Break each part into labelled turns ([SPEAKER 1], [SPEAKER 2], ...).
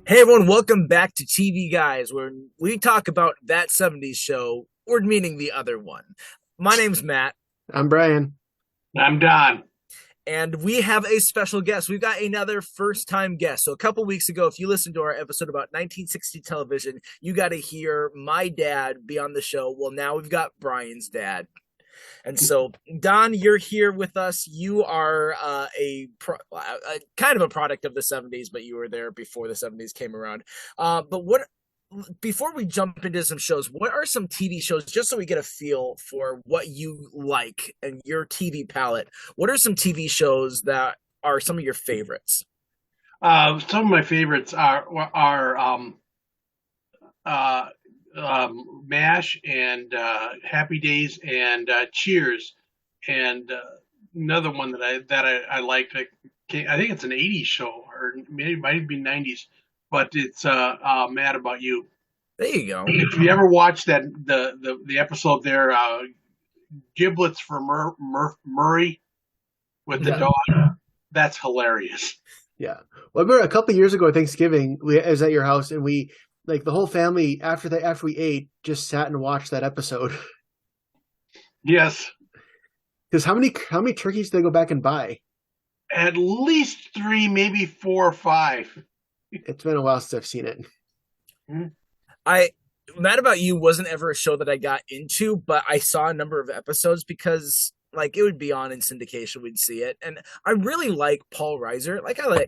[SPEAKER 1] Hey everyone, welcome back to TV Guys, where we talk about that 70s show, or meaning the other one. My name's Matt,
[SPEAKER 2] I'm Brian.
[SPEAKER 3] I'm Don.
[SPEAKER 1] and we have a special guest. We've got another first time guest. So, a couple weeks ago, if you listened to our episode about 1960 television, you got to hear my dad be on the show. Well, now we've got Brian's dad. And so, Don, you're here with us. You are a kind of a product of the 70s, but you were there before the 70s came around. But what before we jump into some shows, what are some TV shows, just so we get a feel for what you like and your TV palette? What are some TV shows that are some of your favorites?
[SPEAKER 3] Some of my favorites are uh, MASH and Happy Days and Cheers, and another one that I liked. I think it's an '80s show, or maybe it might be '90s, but it's Mad About You.
[SPEAKER 1] There you go.
[SPEAKER 3] If you ever watched the episode there, Giblets for Murray with the
[SPEAKER 2] Yeah.
[SPEAKER 3] dog, that's hilarious.
[SPEAKER 2] Yeah. Well, I remember a couple of years ago at Thanksgiving, I was at your house and we like the whole family after we ate just sat and watched that episode.
[SPEAKER 3] Yes.
[SPEAKER 2] Because how many turkeys did they go back and buy?
[SPEAKER 3] At least three, maybe four or five.
[SPEAKER 2] It's been a while since I've seen it.
[SPEAKER 1] I Mad About You wasn't ever a show that I got into, but I saw a number of episodes because like it would be on in syndication, we'd see it. And I really like Paul Reiser.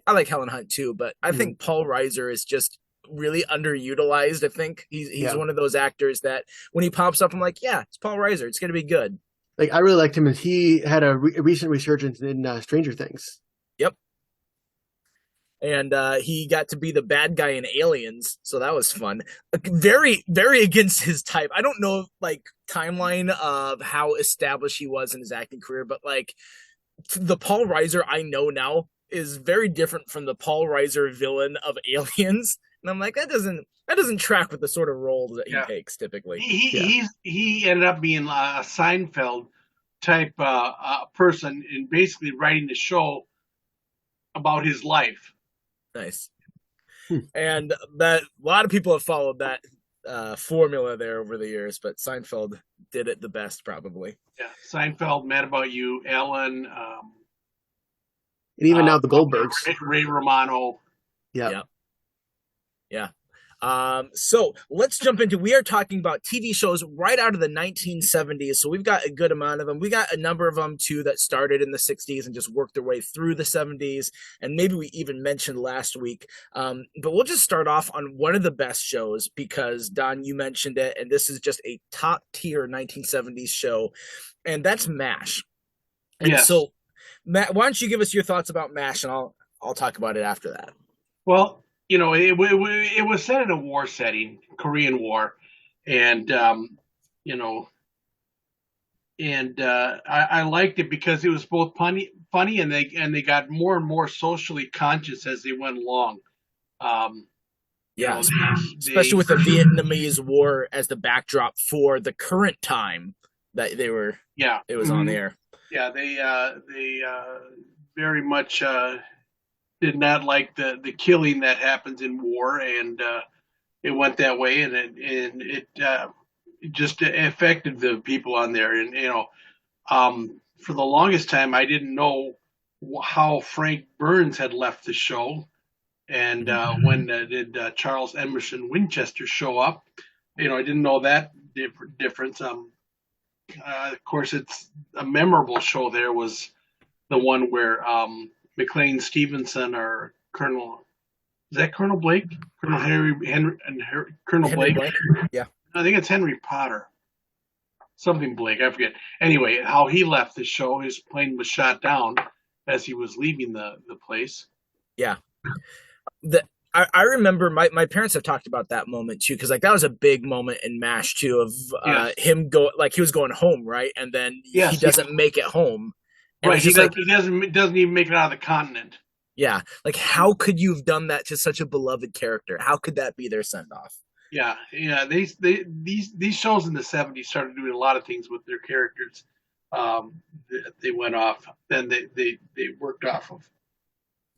[SPEAKER 1] I like Helen Hunt too, but I think Paul Reiser is just really underutilized. I think he's
[SPEAKER 2] Yeah.
[SPEAKER 1] one of those actors that when he pops up, I'm like, yeah, it's Paul Reiser. It's gonna be good.
[SPEAKER 2] Like I really liked him, and he had a recent resurgence in Stranger Things.
[SPEAKER 1] Yep. And he got to be the bad guy in Aliens, so that was fun. Very, very against his type. I don't know like timeline of how established he was in his acting career, but like the Paul Reiser I know now is very different from the Paul Reiser villain of Aliens, and I'm like that doesn't track with the sort of roles that he
[SPEAKER 3] Yeah.
[SPEAKER 1] takes typically.
[SPEAKER 2] Yeah.
[SPEAKER 3] He ended up being a Seinfeld type person and basically writing the show about his life.
[SPEAKER 1] Nice.
[SPEAKER 2] Hmm.
[SPEAKER 1] And that a lot of people have followed that formula there over the years, but Seinfeld did it the best probably.
[SPEAKER 3] Yeah. Seinfeld, Mad About You, Ellen,
[SPEAKER 2] And even now the Goldbergs.
[SPEAKER 3] Ray Romano.
[SPEAKER 2] Yeah.
[SPEAKER 1] Yeah. Yeah. So let's jump into, we are talking about TV shows right out of the 1970s. So we've got a good amount of them. We got a number of them too that started in the 60s and just worked their way through the 70s. And maybe we even mentioned last week. But we'll just start off on one of the best shows because Don, you mentioned it, and this is just a top tier 1970s show, and that's MASH. And
[SPEAKER 3] Yes.
[SPEAKER 1] so, Matt, why don't you give us your thoughts about MASH, and I'll talk about it after that.
[SPEAKER 3] Well, it was set in a war setting, Korean War, and I liked it because it was both funny, and they got more and more socially conscious as they went along. Um, you
[SPEAKER 1] Yeah,
[SPEAKER 3] know,
[SPEAKER 1] especially with the Vietnamese War as the backdrop for the current time that
[SPEAKER 3] yeah,
[SPEAKER 1] it was on the air.
[SPEAKER 3] yeah, they very much did not like the killing that happens in war, and it went that way, and it just affected the people on there, and for the longest time I didn't know how Frank Burns had left the show, and when did Charles Emerson Winchester show up? I didn't know that difference. Of course, it's a memorable show. There was the one where McLean Stevenson or Colonel, is that Colonel Blake? Colonel Colonel
[SPEAKER 1] Henry
[SPEAKER 3] Blake.
[SPEAKER 1] Blake? Yeah.
[SPEAKER 3] I think it's Henry Potter. Something Blake, I forget. Anyway, how he left the show, his plane was shot down as he was leaving the place.
[SPEAKER 1] Yeah. I remember my parents have talked about that moment too, because like that was a big moment in MASH too, of
[SPEAKER 3] Yes.
[SPEAKER 1] him like he was going home, right? And then he
[SPEAKER 3] Yes,
[SPEAKER 1] doesn't make it home. And
[SPEAKER 3] right.
[SPEAKER 1] it's just like,
[SPEAKER 3] He doesn't even make it out of the continent.
[SPEAKER 1] yeah, like how could you have done that to such a beloved character? How could that be their send off?
[SPEAKER 3] Yeah, yeah. These shows in the '70s started doing a lot of things with their characters. They went off, then they worked off of.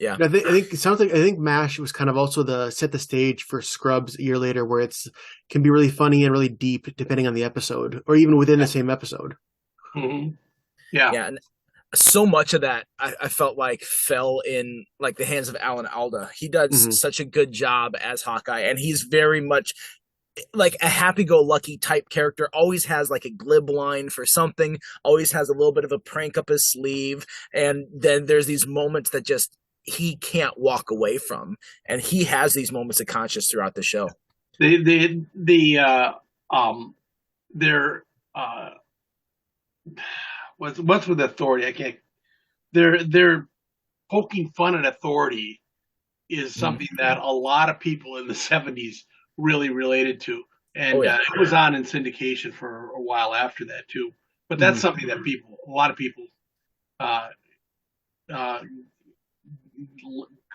[SPEAKER 1] Yeah.
[SPEAKER 2] I think it sounds like I think MASH was kind of also the set the stage for Scrubs a year later, where it's can be really funny and really deep depending on the episode, or even within the same episode.
[SPEAKER 3] Mm-hmm. Yeah.
[SPEAKER 1] Yeah. And so much of that I felt like fell in like the hands of Alan Alda. He does
[SPEAKER 2] Hmm.
[SPEAKER 1] such a good job as Hawkeye, and he's very much like a happy-go-lucky type character. Always has like a glib line for something. Always has a little bit of a prank up his sleeve, and then there's these moments that just he can't walk away from, and he has these moments of conscience throughout the show.
[SPEAKER 3] They're what's with authority? I can't. They're poking fun at authority is something that a lot of people in the 70s really related to. And
[SPEAKER 1] Oh yeah.
[SPEAKER 3] it was on in syndication for a while after that, too. But that's something that a lot of people uh, uh,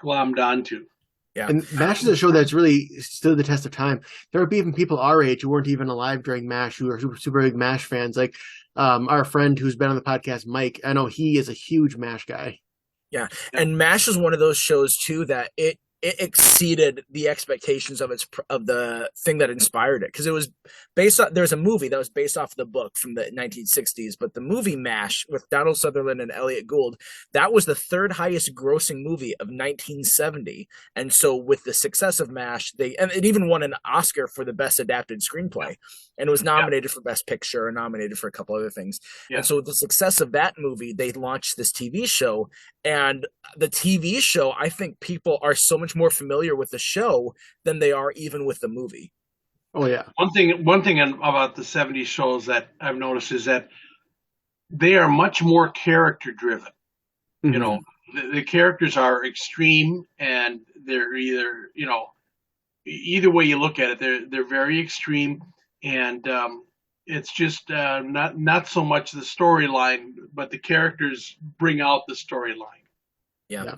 [SPEAKER 3] glommed onto.
[SPEAKER 1] Yeah.
[SPEAKER 2] And MASH is a show that's really stood the test of time. There are even people our age who weren't even alive during MASH who are super big MASH fans. Like our friend who's been on the podcast, Mike. I know he is a huge MASH guy.
[SPEAKER 1] Yeah. And MASH is one of those shows too that it exceeded the expectations of the thing that inspired it, because it was based on there's a movie that was based off the book from the 1960s, but the movie MASH with Donald Sutherland and Elliot Gould, that was the third highest grossing movie of 1970. And so with the success of MASH, and it even won an Oscar for the best adapted screenplay, and it was nominated for best picture and nominated for a couple other things. And so with the success of that movie, they launched this TV show, and the TV show, I think people are so much more familiar with the show than they are even with the movie.
[SPEAKER 2] Oh yeah.
[SPEAKER 3] One thing about the 70s shows that I've noticed is that they are much more character driven.
[SPEAKER 2] Mm-hmm.
[SPEAKER 3] You know, the characters are extreme, and they're either way you look at it, they're very extreme, and it's just not so much the storyline, but the characters bring out the storyline.
[SPEAKER 1] Yeah.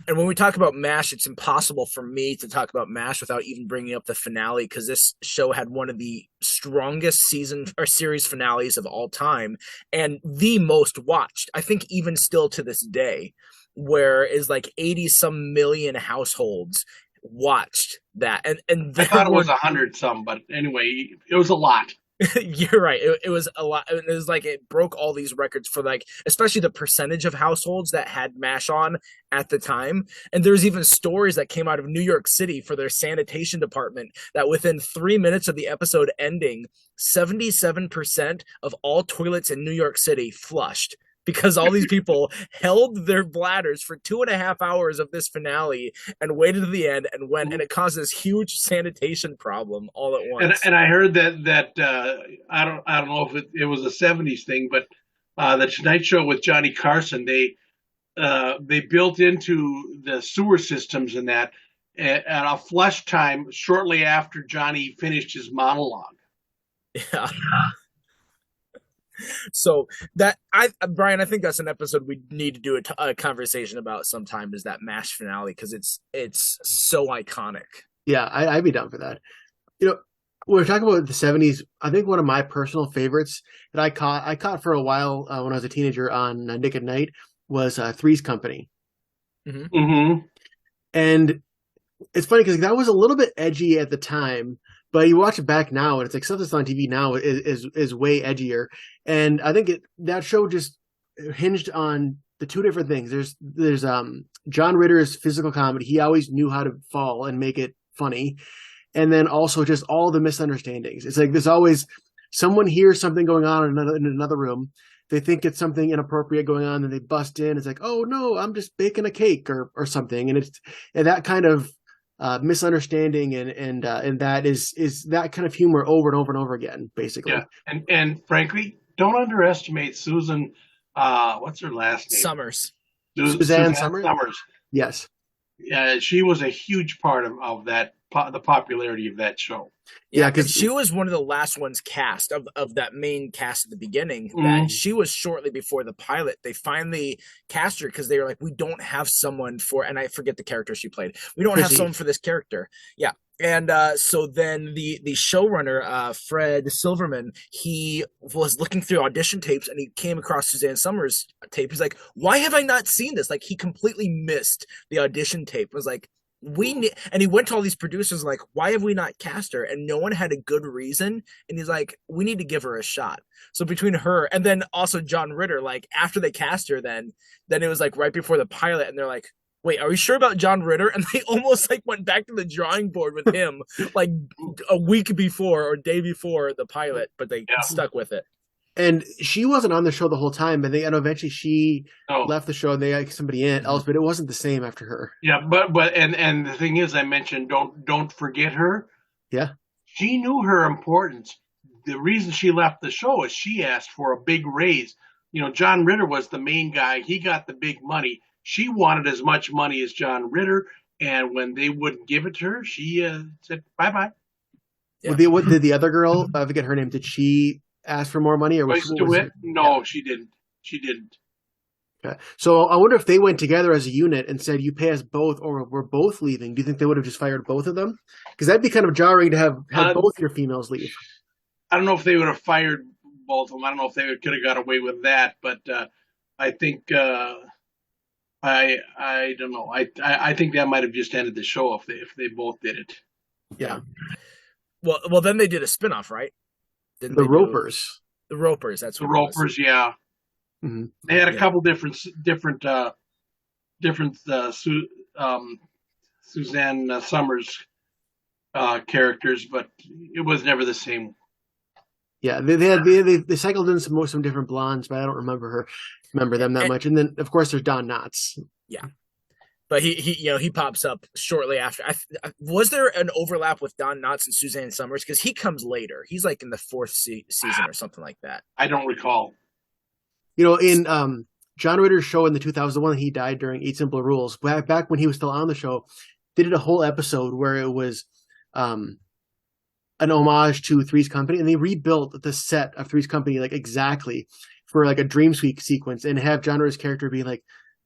[SPEAKER 1] And when we talk about MASH, it's impossible for me to talk about MASH without even bringing up the finale, because this show had one of the strongest season or series finales of all time, and the most watched, I think, even still to this day, where is like 80 some million households watched that. And
[SPEAKER 3] I thought it was 100 some, but anyway, it was a lot.
[SPEAKER 1] You're right. It was a lot. It was like it broke all these records for like, especially the percentage of households that had MASH on at the time. And there's even stories that came out of New York City for their sanitation department that within 3 minutes of the episode ending, 77% of all toilets in New York City flushed, because all these people held their bladders for 2.5 hours of this finale and waited to the end and went, and it caused this huge sanitation problem all at once.
[SPEAKER 3] And I heard that I don't know if it was a 70s thing, but the Tonight Show with Johnny Carson, they built into the sewer systems and that at a flush time shortly after Johnny finished his monologue.
[SPEAKER 1] Yeah. So Brian, I think that's an episode we need to do a conversation about sometime, is that MASH finale, because it's so iconic.
[SPEAKER 2] Yeah, I'd be down for that. You know, we're talking about the 70s. I think one of my personal favorites that I caught for a while when I was a teenager on Nick at Night was Three's Company.
[SPEAKER 1] Mm-hmm.
[SPEAKER 3] Mm-hmm.
[SPEAKER 2] And it's funny because that was a little bit edgy at the time, but you watch it back now and it's like stuff that's on TV now is way edgier. And I think that show just hinged on the two different things. There's John Ritter's physical comedy. He always knew how to fall and make it funny. And then also just all the misunderstandings. It's like there's always someone hears something going on in another room. They think it's something inappropriate going on, and they bust in. It's like, oh no, I'm just baking a cake or something. And it's that kind of misunderstanding and that is that kind of humor over and over and over again, basically.
[SPEAKER 3] Yeah, and frankly, don't underestimate Susan. What's her last name?
[SPEAKER 1] Summers.
[SPEAKER 2] Suzanne Summers. Yes.
[SPEAKER 3] Yeah, she was a huge part of that, the popularity of that show.
[SPEAKER 1] Yeah, and
[SPEAKER 2] because
[SPEAKER 1] she was one of the last ones cast of that main cast at the beginning. That
[SPEAKER 3] Mhm.
[SPEAKER 1] she was shortly before the pilot. They finally cast her because they were like, we don't have someone for, and I forget the character she played. We don't have
[SPEAKER 2] Chrissy.
[SPEAKER 1] someone for this character. Yeah, and so then the showrunner, Fred Silverman, he was looking through audition tapes and he came across Suzanne Summers' tape. He's like, why have I not seen this? Like he completely missed the audition tape. It was like, and he went to all these producers like, why have we not cast her? And no one had a good reason. And he's like, we need to give her a shot. So between her and then also John Ritter, like after they cast her, then it was like right before the pilot, and they're like, wait, are we sure about John Ritter? And they almost like went back to the drawing board with him like a week before or day before the pilot, but they
[SPEAKER 3] Yeah.
[SPEAKER 1] stuck with it.
[SPEAKER 2] And she wasn't on the show the whole time, and eventually she
[SPEAKER 3] Oh,
[SPEAKER 2] left the show and they got somebody else, but it wasn't the same after her.
[SPEAKER 3] yeah, but and the thing is, I mentioned don't forget her.
[SPEAKER 2] Yeah.
[SPEAKER 3] She knew her importance. The reason she left the show is she asked for a big raise. You know, John Ritter was the main guy. He got the big money. She wanted as much money as John Ritter, and when they wouldn't give it to her, she said bye bye.
[SPEAKER 1] Yeah.
[SPEAKER 2] What did the other girl? I forget her name. Did she ask for more money, or
[SPEAKER 3] Voice to it? No, she didn't. She didn't.
[SPEAKER 2] Okay. So I wonder if they went together as a unit and said, "You pay us both, or we're both leaving." Do you think they would have just fired both of them? Because that'd be kind of jarring to have both your females leave.
[SPEAKER 3] I don't know if they would have fired both of them. I don't know if they could have got away with that, but I think I don't know. I think that might have just ended the show if they both did it.
[SPEAKER 2] Yeah.
[SPEAKER 1] Well, then they did a spinoff, right? Didn't
[SPEAKER 2] The
[SPEAKER 1] they
[SPEAKER 2] Ropers.
[SPEAKER 1] The Ropers. That's
[SPEAKER 3] The
[SPEAKER 1] what it was.
[SPEAKER 3] Ropers, yeah.
[SPEAKER 2] Mm-hmm.
[SPEAKER 3] They had a
[SPEAKER 1] Yeah.
[SPEAKER 3] couple different Suzanne Summers characters, but it was never the same.
[SPEAKER 2] Yeah, they cycled in some different blondes, but I don't remember them that much. And then of course there's Don Knotts.
[SPEAKER 1] Yeah, but he pops up shortly after. Was there an overlap with Don Knotts and Suzanne Summers? Because he comes later. He's like in the fourth season or something like that.
[SPEAKER 3] I don't recall.
[SPEAKER 2] You know, in John Ritter's show in the 2001, he died during Eight Simple Rules. Back when he was still on the show, they did a whole episode where it was an homage to Three's Company, and they rebuilt the set of Three's Company like exactly for like a dream sequence, and have John Ritter's character being like,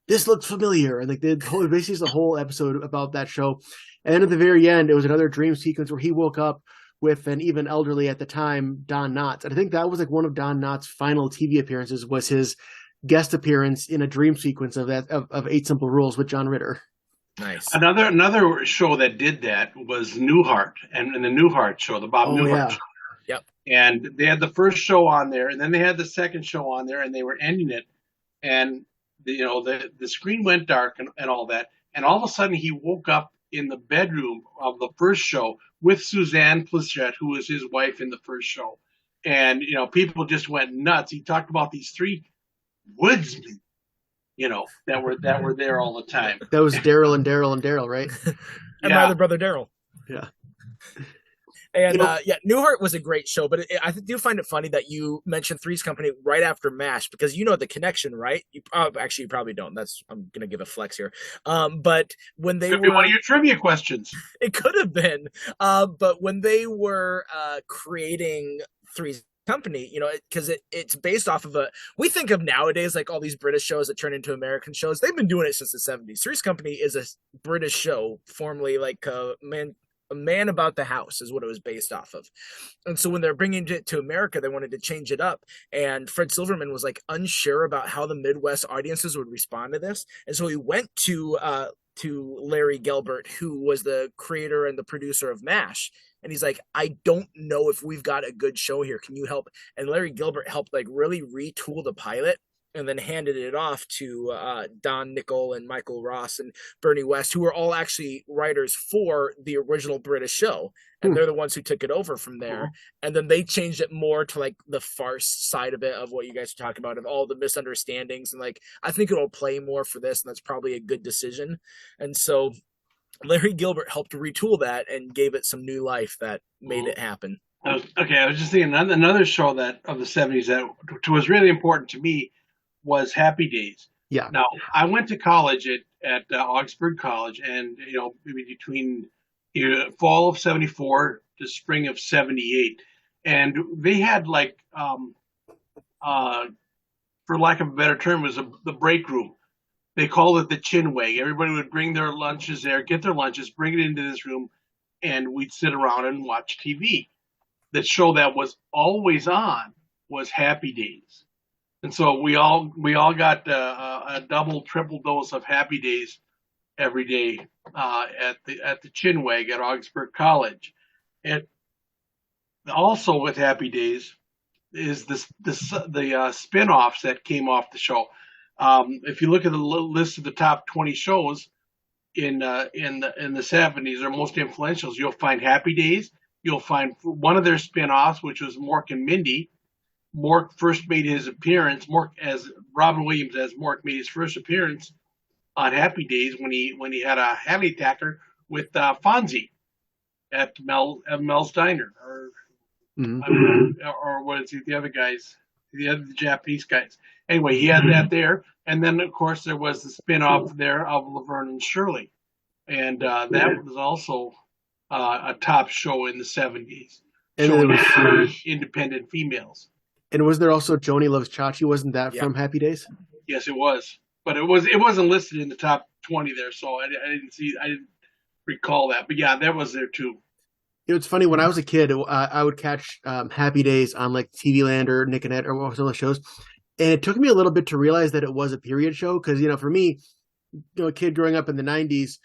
[SPEAKER 2] "This looks familiar," and like basically the whole episode about that show. And then at the very end, it was another dream sequence where he woke up with an even elderly at the time Don Knotts, and I think that was like one of Don Knotts' final TV appearances, was his guest appearance in a dream sequence of Eight Simple Rules with John Ritter.
[SPEAKER 1] Nice.
[SPEAKER 3] Another show that did that was Newhart, and the Newhart show, the Bob Newhart show.
[SPEAKER 1] Yep.
[SPEAKER 3] And they had the first show on there, and then they had the second show on there, and they were ending it, and the screen went dark and all that, and all of a sudden he woke up in the bedroom of the first show with Suzanne Pleshette, who was his wife in the first show, and people just went nuts. He talked about these three woodsmen, that were there all the time.
[SPEAKER 2] That was Daryl and Daryl, right?
[SPEAKER 1] And my other brother Daryl.
[SPEAKER 2] Yeah.
[SPEAKER 1] And Newhart was a great show, but I do find it funny that you mentioned Three's Company right after MASH, because you know the connection, right? You probably don't. I'm gonna give a flex here. But when they
[SPEAKER 3] could be one of your trivia questions.
[SPEAKER 1] It could have been. But when they were creating Three's Company, because it's based off of we think of nowadays like all these British shows that turn into American shows. They've been doing it since the 70s. Three's Company is a British show, formerly like a Man About the House is what it was based off of. And so when they're bringing it to America, they wanted to change it up. And Fred Silverman was like unsure about how the Midwest audiences would respond to this. And so he went to Larry Gelbart, who was the creator and the producer of MASH. And he's like, I don't know if we've got a good show here. Can you help? And Larry Gelbart helped like really retool the pilot, and then handed it off to Don Nichol and Michael Ross and Bernie West, who were all actually writers for the original British show. And they're the ones who took it over from there. And then they changed it more to like the farce side of it, of what you guys are talking about, of all the misunderstandings. And like, I think it'll play more for this, and that's probably a good decision. And so Larry Gelbart helped retool that and gave it some new life that made it happen.
[SPEAKER 3] Okay, I was just thinking another show that of the 70s that was really important to me was Happy Days.
[SPEAKER 2] Yeah.
[SPEAKER 3] Now, I went to college at Augsburg College, and maybe between fall of 74 to spring of 78. And they had like, for lack of a better term, was the break room. They called it the chin wag. Everybody would bring their lunches there, get their lunches, bring it into this room, and we'd sit around and watch TV. The show that was always on was Happy Days. And so we all got a double, triple dose of Happy Days every day at the Chinwag at Augsburg College. And also with Happy Days is the spin-offs that came off the show. If you look at the list of the top 20 shows in the 70s or most influential, you'll find Happy Days. You'll find one of their spin-offs, which was Mork and Mindy. Mork first made his appearance. Robin Williams as Mork made his first appearance on Happy Days when he had a heavy attacker with Fonzie at Mel's Diner, or what is it? The other guys, the Japanese guys. Anyway, he had that there, and then of course there was the spin-off there of Laverne and Shirley, and that was also a top show in the 70s, showing independent females.
[SPEAKER 2] And was there also Joni Loves Chachi? Wasn't that from Happy Days?
[SPEAKER 3] Yes, it was. But it wasn't listed in the top 20 there, so I didn't recall that. But yeah, that was there too.
[SPEAKER 2] It's funny, when I was a kid, I would catch Happy Days on like TV Land or Nick and Ed or some of the shows. And it took me a little bit to realize that it was a period show because, for me, a kid growing up in the 90s,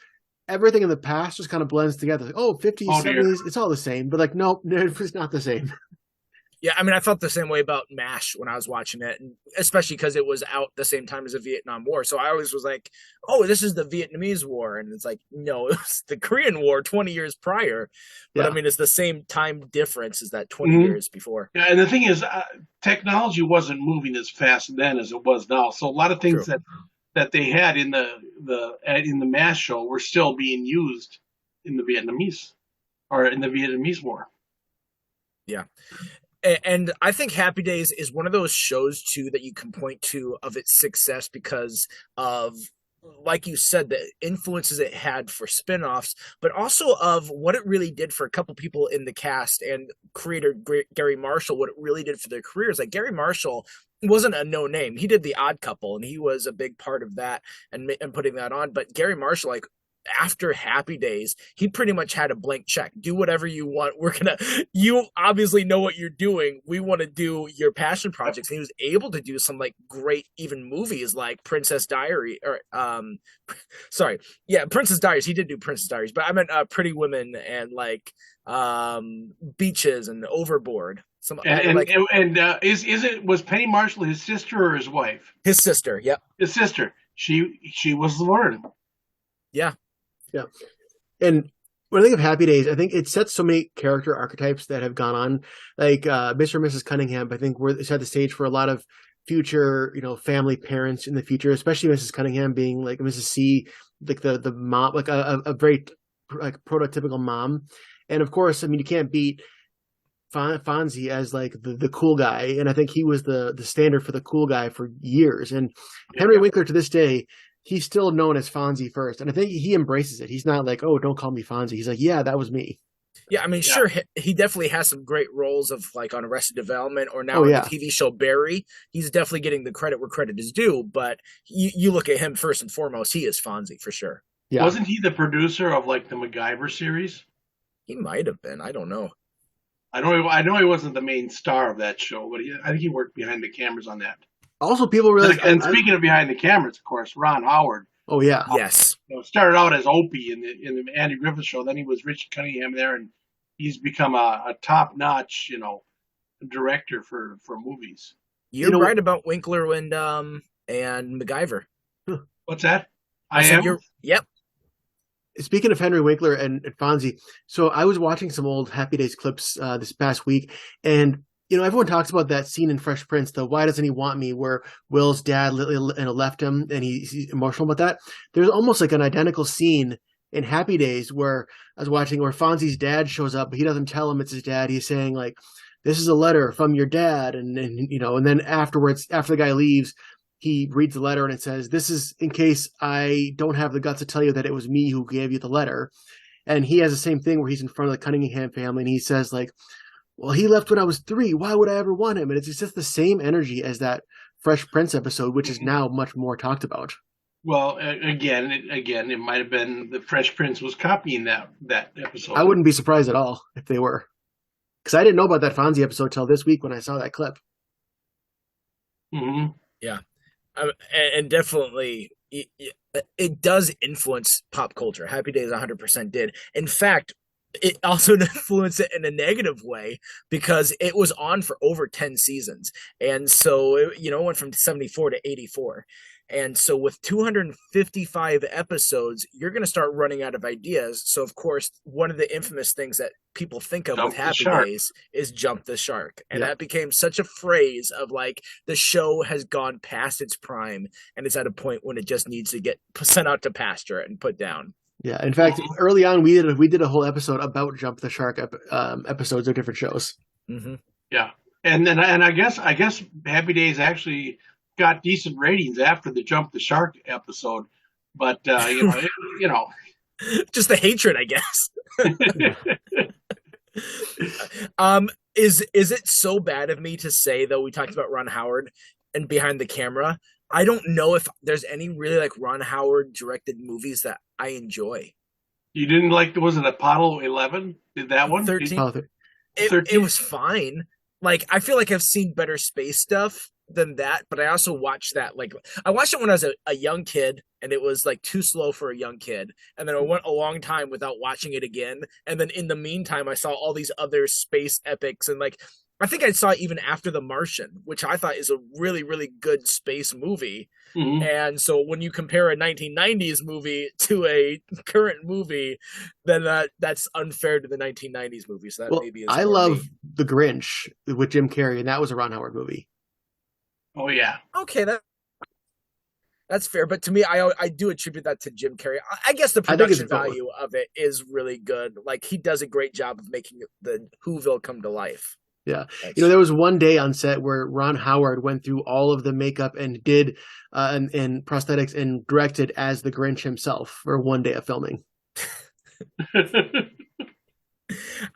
[SPEAKER 2] everything in the past just kind of blends together. Like, 50s, 70s, it's all the same. But like, nope, it was not the same.
[SPEAKER 1] Yeah, I mean, I felt the same way about MASH when I was watching it, and especially because it was out the same time as the Vietnam War. So I always was like, oh, this is the Vietnamese War. And it's like, no, it was the Korean War 20 years prior. But I mean, it's the same time difference as that 20 years before.
[SPEAKER 3] Yeah, and the thing is, technology wasn't moving as fast then as it was now. So a lot of things that they had in the MASH show were still being used in the Vietnamese War.
[SPEAKER 1] Yeah. And I think Happy Days is one of those shows, too, that you can point to of its success because of, like you said, the influences it had for spinoffs, but also of what it really did for a couple people in the cast and creator Gary Marshall, what it really did for their careers. Like Gary Marshall wasn't a no name. He did The Odd Couple, and he was a big part of that and putting that on. But Gary Marshall, like, after Happy Days, he pretty much had a blank check. Do whatever you want. You obviously know what you're doing. We want to do your passion projects. And he was able to do some like great even movies like Princess Diary Princess Diaries. He did do Princess Diaries, but I meant Pretty Women and like Beaches and Overboard.
[SPEAKER 3] Was Penny Marshall his sister or his wife?
[SPEAKER 1] His sister. Yep.
[SPEAKER 3] His sister. She was Laverne.
[SPEAKER 2] Yeah. Yeah. And when I think of Happy Days, I think it sets so many character archetypes that have gone on. Like Mr. and Mrs. Cunningham, I think it set the stage for a lot of future, family parents in the future, especially Mrs. Cunningham being like Mrs. C, like the mom, like a very like prototypical mom. And of course, I mean, you can't beat Fonzie as like the cool guy. And I think he was the standard for the cool guy for years. And Henry Winkler to this day, he's still known as Fonzie first. And I think he embraces it. He's not like, oh, don't call me Fonzie. He's like, yeah, that was me.
[SPEAKER 1] Yeah, I mean, sure, he definitely has some great roles of like on Arrested Development or now on the TV show Barry. He's definitely getting the credit where credit is due. But you look at him first and foremost, he is Fonzie for sure.
[SPEAKER 2] Yeah.
[SPEAKER 3] Wasn't he the producer of like the MacGyver series?
[SPEAKER 1] He might have been. I don't know.
[SPEAKER 3] I know he wasn't the main star of that show, but I think he worked behind the cameras on that.
[SPEAKER 2] Also, people realize.
[SPEAKER 3] And speaking of behind the cameras, of course, Ron Howard.
[SPEAKER 2] Oh yeah,
[SPEAKER 1] yes.
[SPEAKER 3] Started out as Opie in the Andy Griffith Show. Then he was Richard Cunningham there, and he's become a top-notch, director for movies.
[SPEAKER 1] You're right about Winkler and MacGyver.
[SPEAKER 3] What's that? I am.
[SPEAKER 1] Yep.
[SPEAKER 2] Speaking of Henry Winkler and Fonzie, so I was watching some old Happy Days clips this past week, and everyone talks about that scene in Fresh Prince, the "Why doesn't he want me?" where Will's dad left him, and he's emotional about that. There's almost like an identical scene in Happy Days where I was watching where Fonzie's dad shows up, but he doesn't tell him it's his dad. He's saying like, "This is a letter from your dad," and then afterwards, after the guy leaves, he reads the letter and it says, "This is in case I don't have the guts to tell you that it was me who gave you the letter." and he has the same thing where he's in front of the Cunningham family, and he says like, "Well, he left when I was 3. Why would I ever want him?" And it's just the same energy as that Fresh Prince episode, which is now much more talked about.
[SPEAKER 3] Well, again, it might have been the Fresh Prince was copying that episode.
[SPEAKER 2] I wouldn't be surprised at all if they were, because I didn't know about that Fonzie episode till this week when I saw that clip.
[SPEAKER 3] Mm-hmm.
[SPEAKER 1] Yeah, and definitely it does influence pop culture. Happy Days 100% did. In fact, it also influenced it in a negative way because it was on for over 10 seasons. And so, it went from 74 to 84. And so with 255 episodes, you're going to start running out of ideas. So, of course, one of the infamous things that people think of with Happy Days is jump the shark. And that became such a phrase of like the show has gone past its prime and it's at a point when it just needs to get sent out to pasture and put down.
[SPEAKER 2] Yeah, in fact, early on we did a whole episode about Jump the Shark episodes of different shows.
[SPEAKER 1] Mm-hmm.
[SPEAKER 3] Yeah, and I guess Happy Days actually got decent ratings after the Jump the Shark episode, but
[SPEAKER 1] just the hatred, I guess. Is it so bad of me to say, though, we talked about Ron Howard and Behind the Camera? I don't know if there's any really like Ron Howard directed movies that I enjoy.
[SPEAKER 3] You didn't like, was it Apollo 11? Did that one?
[SPEAKER 1] 13. It was fine. Like, I feel like I've seen better space stuff than that, but I also watched that. Like, I watched it when I was a young kid, and it was like too slow for a young kid. And then I went a long time without watching it again. And then in the meantime, I saw all these other space epics, and like, I think I saw it even after The Martian, which I thought is a really, really good space movie. Mm-hmm. And so when you compare a 1990s movie to a current movie, then that's unfair to the 1990s movie. So that maybe is.
[SPEAKER 2] I love The Grinch with Jim Carrey, and that was a Ron Howard movie.
[SPEAKER 3] Oh yeah.
[SPEAKER 1] Okay, that's fair, but to me, I do attribute that to Jim Carrey. I guess the production value of it is really good. Like, he does a great job of making the Whoville come to life.
[SPEAKER 2] Yeah. There was one day on set where Ron Howard went through all of the makeup and did and prosthetics and directed as the Grinch himself for one day of filming.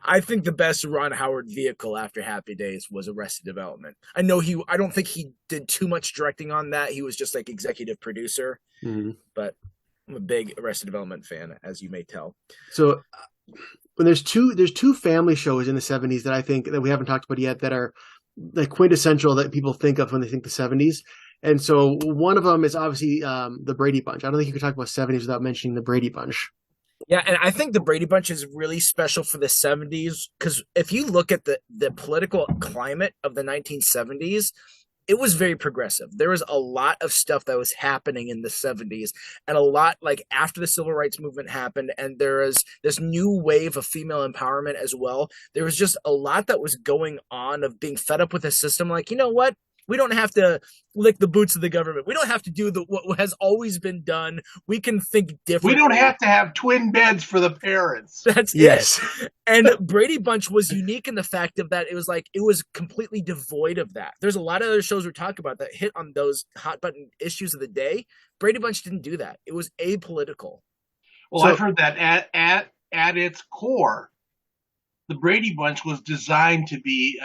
[SPEAKER 1] I think the best Ron Howard vehicle after Happy Days was Arrested Development. I don't think he did too much directing on that. He was just like executive producer. Mm-hmm. But I'm a big Arrested Development fan, as you may tell.
[SPEAKER 2] So when there's two family shows in the 70s that I think that we haven't talked about yet that are like quintessential that people think of when they think the 70s. And so one of them is obviously the Brady Bunch. I don't think you could talk about 70s without mentioning the Brady Bunch.
[SPEAKER 1] Yeah, and I think the Brady Bunch is really special for the 70s because if you look at the political climate of the 1970s, it was very progressive. There was a lot of stuff that was happening in the 70s, and a lot like after the civil rights movement happened, and there is this new wave of female empowerment as well. There was just a lot that was going on of being fed up with the system. Like, you know what? We don't have to lick the boots of the government. We don't have to do what has always been done. We can think differently.
[SPEAKER 3] We don't have to have twin beds for the parents.
[SPEAKER 1] That's it. And Brady Bunch was unique in the fact of that it was completely devoid of that. There's a lot of other shows we talk about that hit on those hot button issues of the day. Brady Bunch didn't do that. It was apolitical.
[SPEAKER 3] Well, I've heard that at its core, the Brady Bunch was designed to be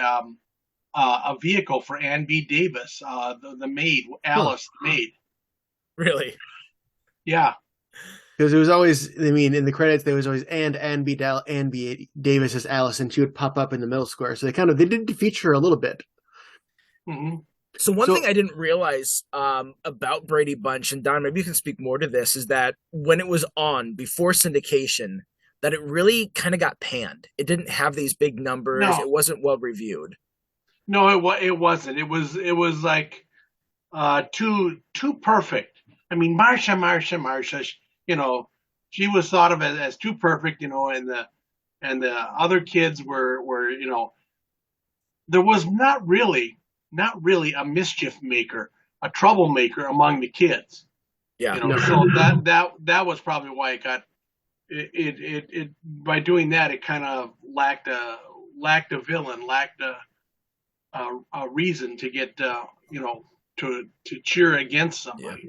[SPEAKER 3] a vehicle for Ann B. Davis, the maid, Alice, the maid.
[SPEAKER 1] Really?
[SPEAKER 3] Yeah.
[SPEAKER 2] Because it was always, in the credits, there was always Ann B. Davis as Alice, and she would pop up in the middle square. So they did feature her a little bit.
[SPEAKER 3] Mm-hmm.
[SPEAKER 1] So one thing I didn't realize about Brady Bunch, and Don, maybe you can speak more to this, is that when it was on before syndication, that it really kind of got panned. It didn't have these big numbers. No. It wasn't well reviewed.
[SPEAKER 3] No, it wasn't. It was like too perfect. I mean, Marsha, she was thought of as too perfect, and the other kids were, there was not really a mischief maker, a troublemaker among the kids.
[SPEAKER 1] Yeah.
[SPEAKER 3] So that was probably why it got it by doing that, it kind of lacked a villain, lacked a reason to get to cheer against somebody.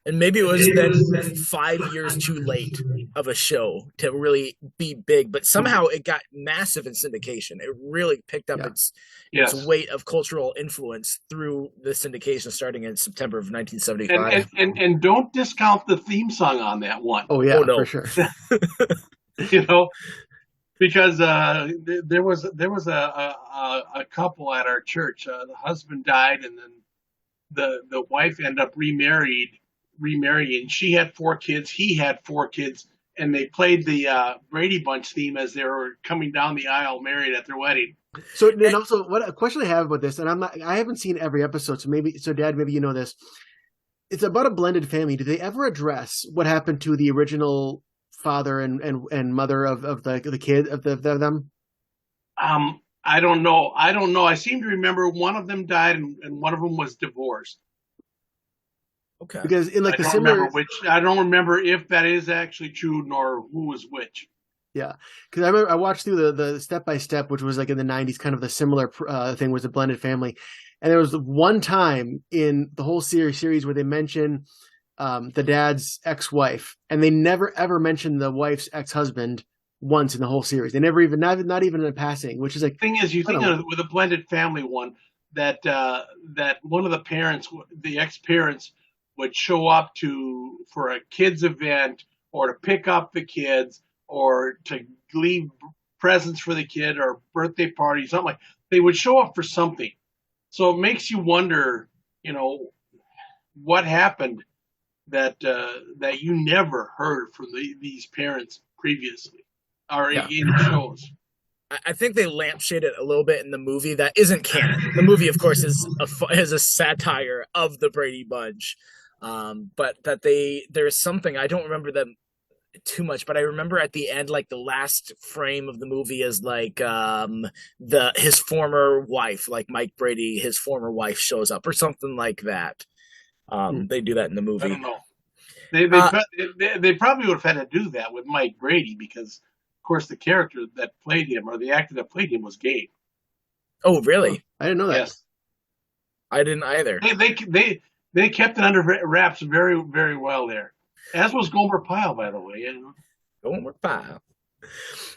[SPEAKER 1] And maybe it was then 5 years too late of a show to really be big, but somehow it got massive in syndication. It really picked up
[SPEAKER 2] Yeah.
[SPEAKER 1] its
[SPEAKER 3] Yes.
[SPEAKER 1] weight of cultural influence through the syndication starting in September of
[SPEAKER 3] And,
[SPEAKER 1] 1975.
[SPEAKER 3] don't discount the theme song on that one.
[SPEAKER 2] Oh
[SPEAKER 1] Oh
[SPEAKER 2] yeah, for
[SPEAKER 1] no.
[SPEAKER 2] sure.
[SPEAKER 3] You know, because there was a couple at our church. The husband died, and then the wife ended up remarrying. She had 4 kids. He had 4 kids, and they played the Brady Bunch theme as they were coming down the aisle, married at their wedding.
[SPEAKER 2] So and also, what a question I have about this, and I haven't seen every episode, so Dad, maybe you know this. It's about a blended family. Did they ever address what happened to the original father and mother of the kid of them?
[SPEAKER 3] I don't know. I seem to remember one of them died, and one of them was divorced.
[SPEAKER 1] Okay.
[SPEAKER 2] Because in like
[SPEAKER 3] I
[SPEAKER 2] the
[SPEAKER 3] don't
[SPEAKER 2] similar,
[SPEAKER 3] remember which. I don't remember if that is actually true nor who was which.
[SPEAKER 2] yeah, because I remember I watched through the step by step, which was like in the '90s, kind of the similar thing was a blended family, and there was one time in the whole series where they mention the dad's ex-wife, and they never ever mention the wife's ex-husband once in the whole series. They never even not even in passing, which is like
[SPEAKER 3] Thing is, you
[SPEAKER 2] I
[SPEAKER 3] think
[SPEAKER 2] don't
[SPEAKER 3] of
[SPEAKER 2] know.
[SPEAKER 3] with a blended family one that one of the parents, the ex-parents, would show up for a kids event or to pick up the kids or to leave presents for the kid or birthday party, something like. They would show up for something. So it makes you wonder, what happened that you never heard from these parents previously or
[SPEAKER 2] Yeah,
[SPEAKER 3] in shows.
[SPEAKER 1] I think they lampshade it a little bit in the movie that isn't canon. The movie, of course, is a satire of the Brady Bunch, but that there's something I don't remember them too much, but I remember at the end, like the last frame of the movie is like the his former wife, like Mike Brady, his former wife shows up or something like that.
[SPEAKER 2] Hmm.
[SPEAKER 1] They do that in the
[SPEAKER 3] I don't
[SPEAKER 1] movie.
[SPEAKER 3] know. They they,
[SPEAKER 1] Uh,
[SPEAKER 3] they probably would have had to do that with Mike Brady because, of course, the character that played him or the actor that played him was gay.
[SPEAKER 1] oh,
[SPEAKER 2] Oh,
[SPEAKER 1] really?
[SPEAKER 2] I didn't know that.
[SPEAKER 3] Yes,
[SPEAKER 1] I didn't either.
[SPEAKER 3] they kept it under wraps very very well there. As was Gomer Pyle, by the way.
[SPEAKER 1] Don't work fine.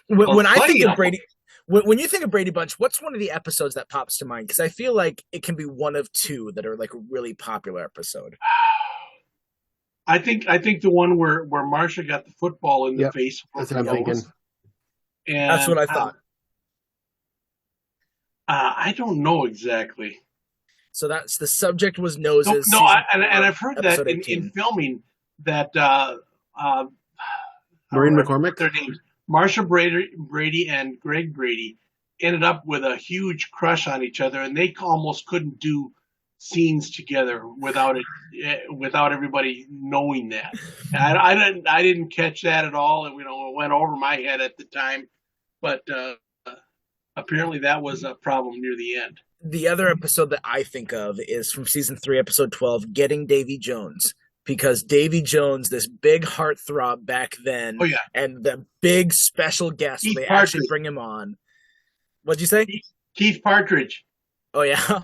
[SPEAKER 3] Well,
[SPEAKER 1] When I think
[SPEAKER 3] plenty
[SPEAKER 1] of
[SPEAKER 3] of them.
[SPEAKER 1] Brady, when you think of Brady Bunch, what's one of the episodes that pops to mind? Because I feel like it can be one of two that are like a really popular episode.
[SPEAKER 3] I think the one where Marsha got the football in the
[SPEAKER 2] Yep,
[SPEAKER 3] face,
[SPEAKER 2] that's
[SPEAKER 3] broke
[SPEAKER 2] what
[SPEAKER 3] her
[SPEAKER 2] I'm thinking.
[SPEAKER 3] nose,
[SPEAKER 1] That's
[SPEAKER 3] and
[SPEAKER 1] what I thought.
[SPEAKER 3] I don't know exactly.
[SPEAKER 1] So that's the subject was
[SPEAKER 3] No,
[SPEAKER 1] noses,
[SPEAKER 3] no,
[SPEAKER 1] season
[SPEAKER 3] and
[SPEAKER 1] 4,
[SPEAKER 3] I've heard that
[SPEAKER 1] episode
[SPEAKER 3] in
[SPEAKER 1] 18.
[SPEAKER 3] filming that uh,
[SPEAKER 2] Maureen
[SPEAKER 3] I forget
[SPEAKER 2] McCormick.
[SPEAKER 3] their names. Marsha Brady and Greg Brady ended up with a huge crush on each other, and they almost couldn't do scenes together without everybody knowing that. I didn't catch that at all. It went over my head at the time, but apparently that was a problem near the end.
[SPEAKER 1] The other episode that I think of is from season 3, episode 12, Getting Davy Jones. Because Davy Jones, this big heartthrob back then,
[SPEAKER 3] Oh yeah,
[SPEAKER 1] and the big special guest where
[SPEAKER 3] Keith
[SPEAKER 1] they actually
[SPEAKER 3] Partridge.
[SPEAKER 1] bring him on. What'd you say?
[SPEAKER 3] Keith Partridge.
[SPEAKER 1] Oh yeah.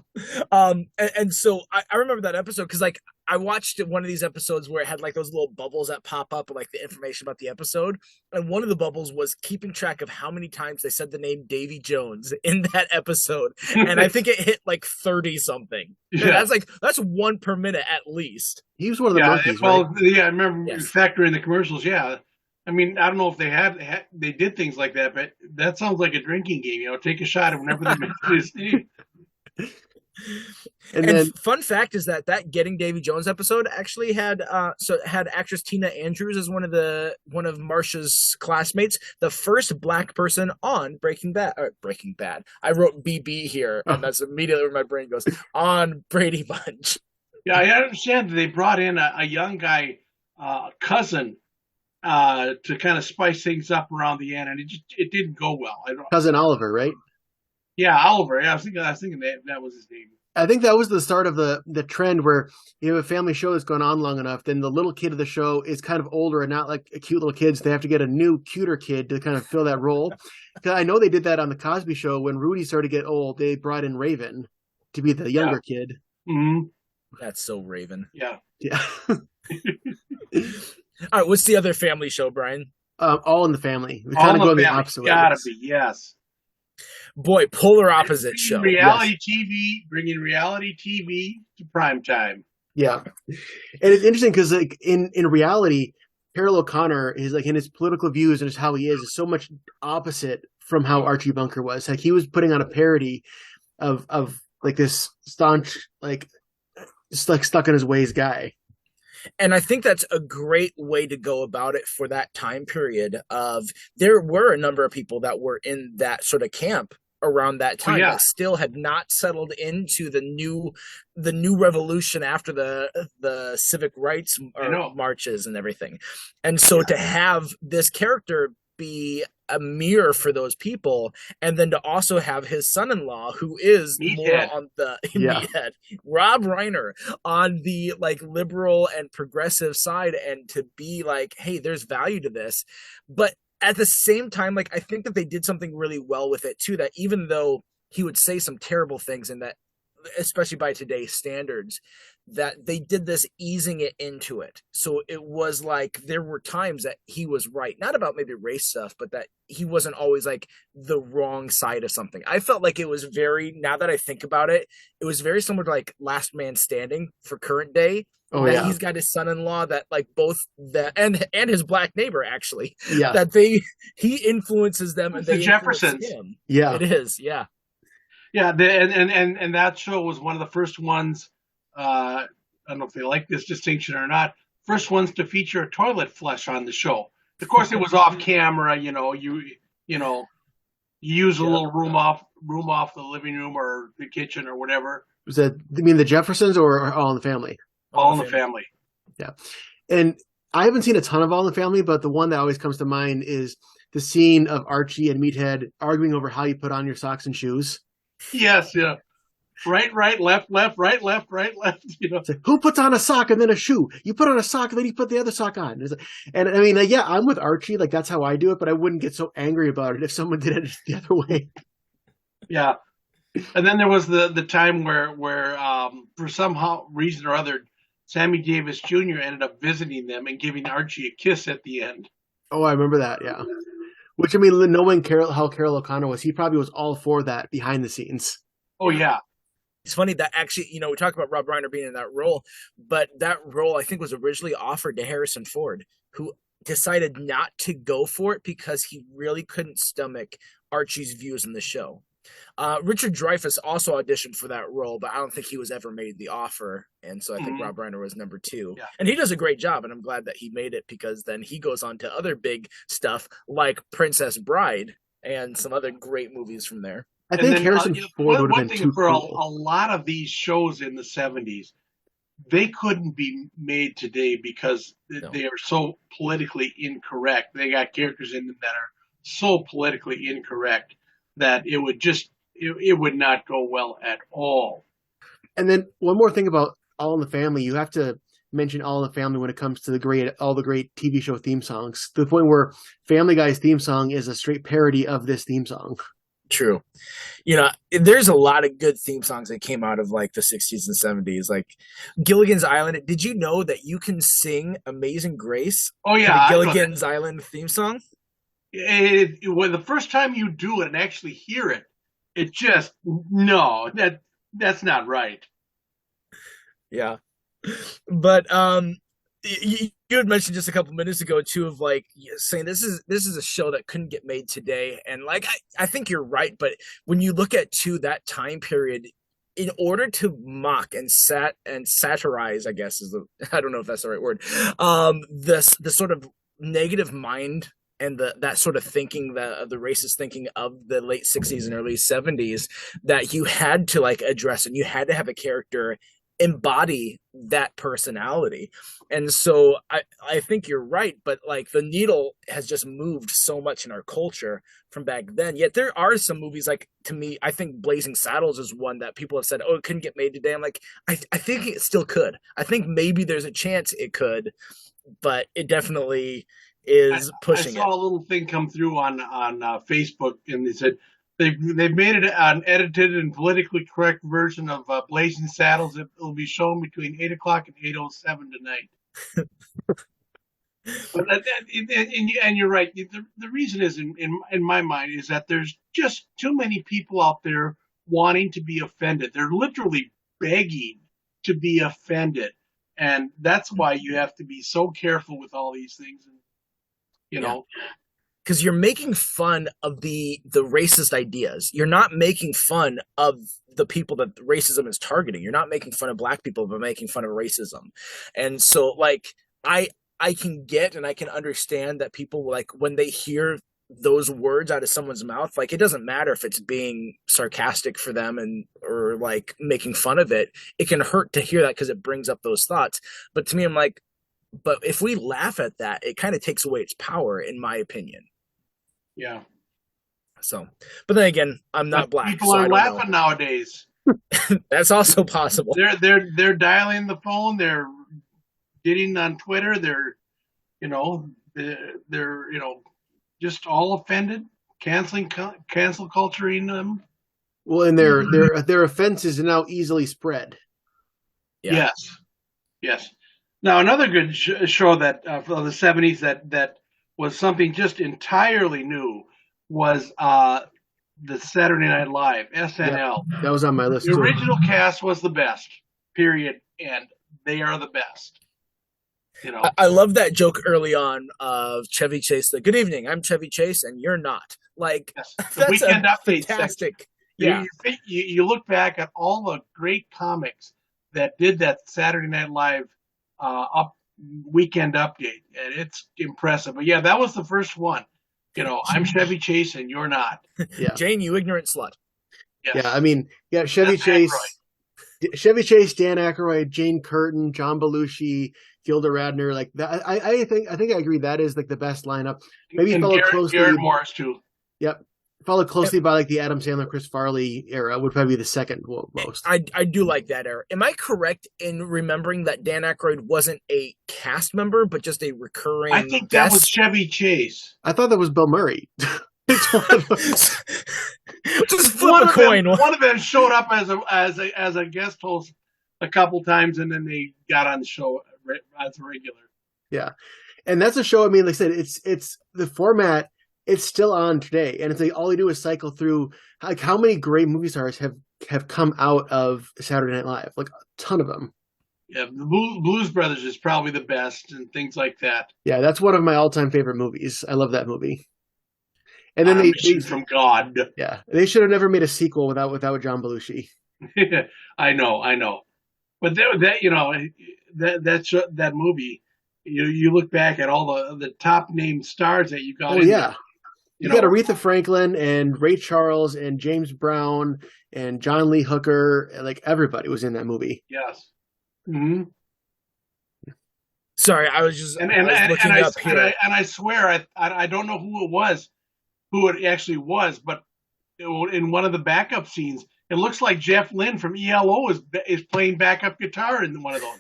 [SPEAKER 1] And so I remember that episode because like I watched one of these episodes where it had like those little bubbles that pop up like the information about the episode. And one of the bubbles was keeping track of how many times they said the name Davy Jones in that episode. And I think it hit like 30 something. And
[SPEAKER 3] Yeah.
[SPEAKER 1] that's one per minute at least.
[SPEAKER 2] He was one of the
[SPEAKER 3] Yeah,
[SPEAKER 2] monkeys, right?
[SPEAKER 3] well, yeah, I remember
[SPEAKER 1] Yes.
[SPEAKER 3] factoring the commercials. Yeah, I mean, I don't know if they did things like that, but that sounds like a drinking game. Take a shot whenever they mention his name.
[SPEAKER 2] And
[SPEAKER 1] And
[SPEAKER 2] then
[SPEAKER 1] fun fact is that Getting Davy Jones episode actually had had actress Tina Andrews as one of Marsha's classmates, the first black person on Breaking Bad. Breaking Bad. I wrote BB here, and that's immediately where my brain goes on Brady Bunch.
[SPEAKER 3] Yeah, I understand that they brought in a young guy, cousin, to kind of spice things up around the end, and it didn't go well. I don't.
[SPEAKER 2] cousin Oliver, right?
[SPEAKER 3] Yeah, Oliver. Yeah, I was thinking that was his name.
[SPEAKER 2] I think that was the start of the trend where you have a family show that's gone on long enough, then the little kid of the show is kind of older and not like a cute little kid, so they have to get a new, cuter kid to kind of fill that role. Because I know they did that on the Cosby Show when Rudy started to get old. They brought in Raven to be the younger kid.
[SPEAKER 3] Mm-hmm.
[SPEAKER 1] That's so Raven.
[SPEAKER 3] Yeah.
[SPEAKER 2] Yeah.
[SPEAKER 1] All right, what's the other family show, Brian?
[SPEAKER 2] All in the Family. We
[SPEAKER 3] All
[SPEAKER 2] kind
[SPEAKER 3] in
[SPEAKER 2] of go
[SPEAKER 3] the
[SPEAKER 2] the
[SPEAKER 3] Family.
[SPEAKER 2] opposite way.
[SPEAKER 3] Gotta
[SPEAKER 2] Yes.
[SPEAKER 3] be, yes.
[SPEAKER 1] Boy, polar opposite
[SPEAKER 3] Bringing
[SPEAKER 1] show.
[SPEAKER 3] reality TV, bringing reality TV to prime time.
[SPEAKER 2] Yeah. And it's interesting because like in reality, Carol O'Connor is like in his political views and just how he is so much opposite from how Archie Bunker was. Like he was putting on a parody of like this staunch like just like stuck in his ways guy.
[SPEAKER 1] And I think that's a great way to go about it for that time period of there were a number of people that were in that sort of camp around that
[SPEAKER 3] Oh,
[SPEAKER 1] time
[SPEAKER 3] yeah.
[SPEAKER 1] that still had not settled into the new revolution after the civic rights marches and everything. And so to have this character be a mirror for those people, and then to also have his son-in-law who is more
[SPEAKER 3] Meathead.
[SPEAKER 1] on the
[SPEAKER 2] Yeah.
[SPEAKER 1] meathead, Rob Reiner, on the like liberal and progressive side, and to be like, hey, there's value to this. But at the same time, like I think that they did something really well with it too, that even though he would say some terrible things, and that especially by today's standards, that they did this easing it into it. So it was like there were times that he was right, not about maybe race stuff, but that he wasn't always like the wrong side of something. I felt like it was very, now that I think about it, it was very similar to like Last Man Standing for current day.
[SPEAKER 2] Oh
[SPEAKER 1] that
[SPEAKER 2] yeah.
[SPEAKER 1] he's got his son-in-law that like both that and his black neighbor actually,
[SPEAKER 2] Yeah.
[SPEAKER 1] that he influences them and
[SPEAKER 3] The
[SPEAKER 1] they
[SPEAKER 3] Jeffersons.
[SPEAKER 1] him.
[SPEAKER 2] Yeah.
[SPEAKER 1] It is, yeah.
[SPEAKER 3] Yeah, and that show was one of the first ones. I don't know if they like this distinction or not. First ones to feature a toilet flush on the show. Of course, it was off camera. You use a little room off the living room or the kitchen or whatever.
[SPEAKER 2] Was that, you mean the Jeffersons or All in the Family?
[SPEAKER 3] All in the Family.
[SPEAKER 2] Yeah. And I haven't seen a ton of All in the Family, but the one that always comes to mind is the scene of Archie and Meathead arguing over how you put on your socks and shoes.
[SPEAKER 3] Yes, yeah. Right, left, right, left.
[SPEAKER 2] It's like, who puts on a sock and then a shoe? You put on a sock and then you put the other sock on. And I mean, yeah, I'm with Archie. Like, that's how I do it, but I wouldn't get so angry about it if someone did it the other way.
[SPEAKER 3] Yeah. And then there was the time where for somehow reason or other, Sammy Davis Jr. ended up visiting them and giving Archie a kiss at the end.
[SPEAKER 2] Oh, I remember that, yeah. Which, I mean, knowing how Carol O'Connor was, he probably was all for that behind the scenes.
[SPEAKER 3] Oh, yeah.
[SPEAKER 1] It's funny that actually, we talk about Rob Reiner being in that role, but that role I think was originally offered to Harrison Ford, who decided not to go for it because he really couldn't stomach Archie's views in the show. Richard Dreyfuss also auditioned for that role, but I don't think he was ever made the offer, and so I think Rob Reiner was number 2.
[SPEAKER 3] Yeah.
[SPEAKER 1] And he does a great job, and I'm glad that he made it, because then he goes on to other big stuff like Princess Bride and some other great movies from there.
[SPEAKER 2] I think Harrison Ford would have been too cool.
[SPEAKER 3] A lot of these shows in the 70s, they couldn't be made today because they are so politically incorrect. They got characters in them that are so politically incorrect that it would not go well at all.
[SPEAKER 2] And then one more thing about All in the Family, you have to mention All in the Family when it comes to all the great TV show theme songs, to the point where Family Guy's theme song is a straight parody of this theme song.
[SPEAKER 1] True. There's a lot of good theme songs that came out of like the 60s and 70s, like Gilligan's Island. Did you know that you can sing Amazing Grace?
[SPEAKER 3] Oh, yeah.
[SPEAKER 1] The Gilligan's Island theme song?
[SPEAKER 3] When the first time you do it and actually hear it, it just, no, that's not right.
[SPEAKER 1] Yeah. But you had mentioned just a couple minutes ago too of like saying this is a show that couldn't get made today, and like I think you're right, but when you look at that time period, in order to mock and satirize, I guess I don't know if that's the right word, the sort of negative mind and that sort of thinking, the racist thinking of the late 60s and early 70s, that you had to like address, and you had to have a character embody that personality. And so I think you're right, but like the needle has just moved so much in our culture from back then. Yet there are some movies, like, to me, I think Blazing Saddles is one that people have said, oh, it couldn't get made today. I'm like, I think it still could. I think maybe there's a chance it could, but it definitely is pushing it.
[SPEAKER 3] I saw a little thing come through on Facebook, and they said they've made it an edited and politically correct version of Blazing Saddles. It will be shown between 8 o'clock and 8:07 tonight. But and you're right. The reason is in my mind is that there's just too many people out there wanting to be offended. They're literally begging to be offended, and that's why you have to be so careful with all these things. And you know,
[SPEAKER 1] because you're making fun of the racist ideas. You're not making fun of the people that racism is targeting. You're not making fun of black people, but making fun of racism. And so, like, I can get and I can understand that people, like, when they hear those words out of someone's mouth, like, it doesn't matter if it's being sarcastic for them and or like making fun of it. It can hurt to hear that because it brings up those thoughts. But to me, I'm like, but if we laugh at that, it kind of takes away its power, in my opinion.
[SPEAKER 3] yeah.
[SPEAKER 1] So, but then again, I'm not black.
[SPEAKER 3] People
[SPEAKER 1] so
[SPEAKER 3] are
[SPEAKER 1] I don't
[SPEAKER 3] laughing
[SPEAKER 1] know.
[SPEAKER 3] nowadays.
[SPEAKER 1] That's also possible.
[SPEAKER 3] They're dialing the phone. They're getting on Twitter. They're just all offended, cancel culturing them.
[SPEAKER 2] Well, and their offenses are now easily spread.
[SPEAKER 1] Yeah.
[SPEAKER 3] Yes. Now another good show that from the '70s that was something just entirely new was the Saturday Night Live SNL.
[SPEAKER 2] Yeah, that was on my list
[SPEAKER 3] The
[SPEAKER 2] too.
[SPEAKER 3] original cast was the best. Period. And they are the best. You know.
[SPEAKER 1] I love that joke early on of Chevy Chase. Good evening, I'm Chevy Chase, and you're not. Like,
[SPEAKER 3] Yes. The
[SPEAKER 1] that's
[SPEAKER 3] Weekend Update
[SPEAKER 1] fantastic.
[SPEAKER 3] section.
[SPEAKER 1] Yeah.
[SPEAKER 3] You look back at all the great comics that did that Saturday Night Live Weekend Update, and it's impressive. But yeah, that was the first one. I'm Chevy Chase, and you're not.
[SPEAKER 2] Yeah.
[SPEAKER 1] Jane, you ignorant slut.
[SPEAKER 3] Yes.
[SPEAKER 2] Yeah, I mean, yeah, Chevy Chase, Dan Aykroyd, Jane Curtin, John Belushi, Gilda Radner, like that. I think I agree that is like the best lineup. Maybe
[SPEAKER 3] and
[SPEAKER 2] followed closely.
[SPEAKER 3] Garrett Morris too.
[SPEAKER 2] Yep. Followed closely by like the Adam Sandler, Chris Farley era would probably be the second most.
[SPEAKER 1] I do like that era. Am I correct in remembering that Dan Aykroyd wasn't a cast member, but just a recurring
[SPEAKER 3] I think
[SPEAKER 1] guest?
[SPEAKER 3] that was Chevy Chase.
[SPEAKER 2] I thought that was Bill Murray.
[SPEAKER 1] Just flip a coin.
[SPEAKER 3] One of them showed up as a guest host a couple times, and then they got on the show as a regular.
[SPEAKER 2] Yeah, and that's a show. I mean, like I said, it's the format. It's still on today, and it's like all they do is cycle through. Like, how many great movie stars have come out of Saturday Night Live? Like, a ton of them.
[SPEAKER 3] Yeah, the Blues Brothers is probably the best, and things like that.
[SPEAKER 2] Yeah, that's one of my all-time favorite movies. I love that movie. And then they
[SPEAKER 3] from God.
[SPEAKER 2] Yeah, they should have never made a sequel without John Belushi.
[SPEAKER 3] I know, but that movie. You look back at all the top named stars that you got.
[SPEAKER 2] Oh yeah, you got Aretha Franklin and Ray Charles and James Brown and John Lee Hooker. Like, everybody was in that movie.
[SPEAKER 3] Yes. Mm-hmm.
[SPEAKER 1] Sorry, I was just looking up here.
[SPEAKER 3] And I swear I don't know who it actually was, but in one of the backup scenes, it looks like Jeff Lynne from ELO is playing backup guitar in one of those.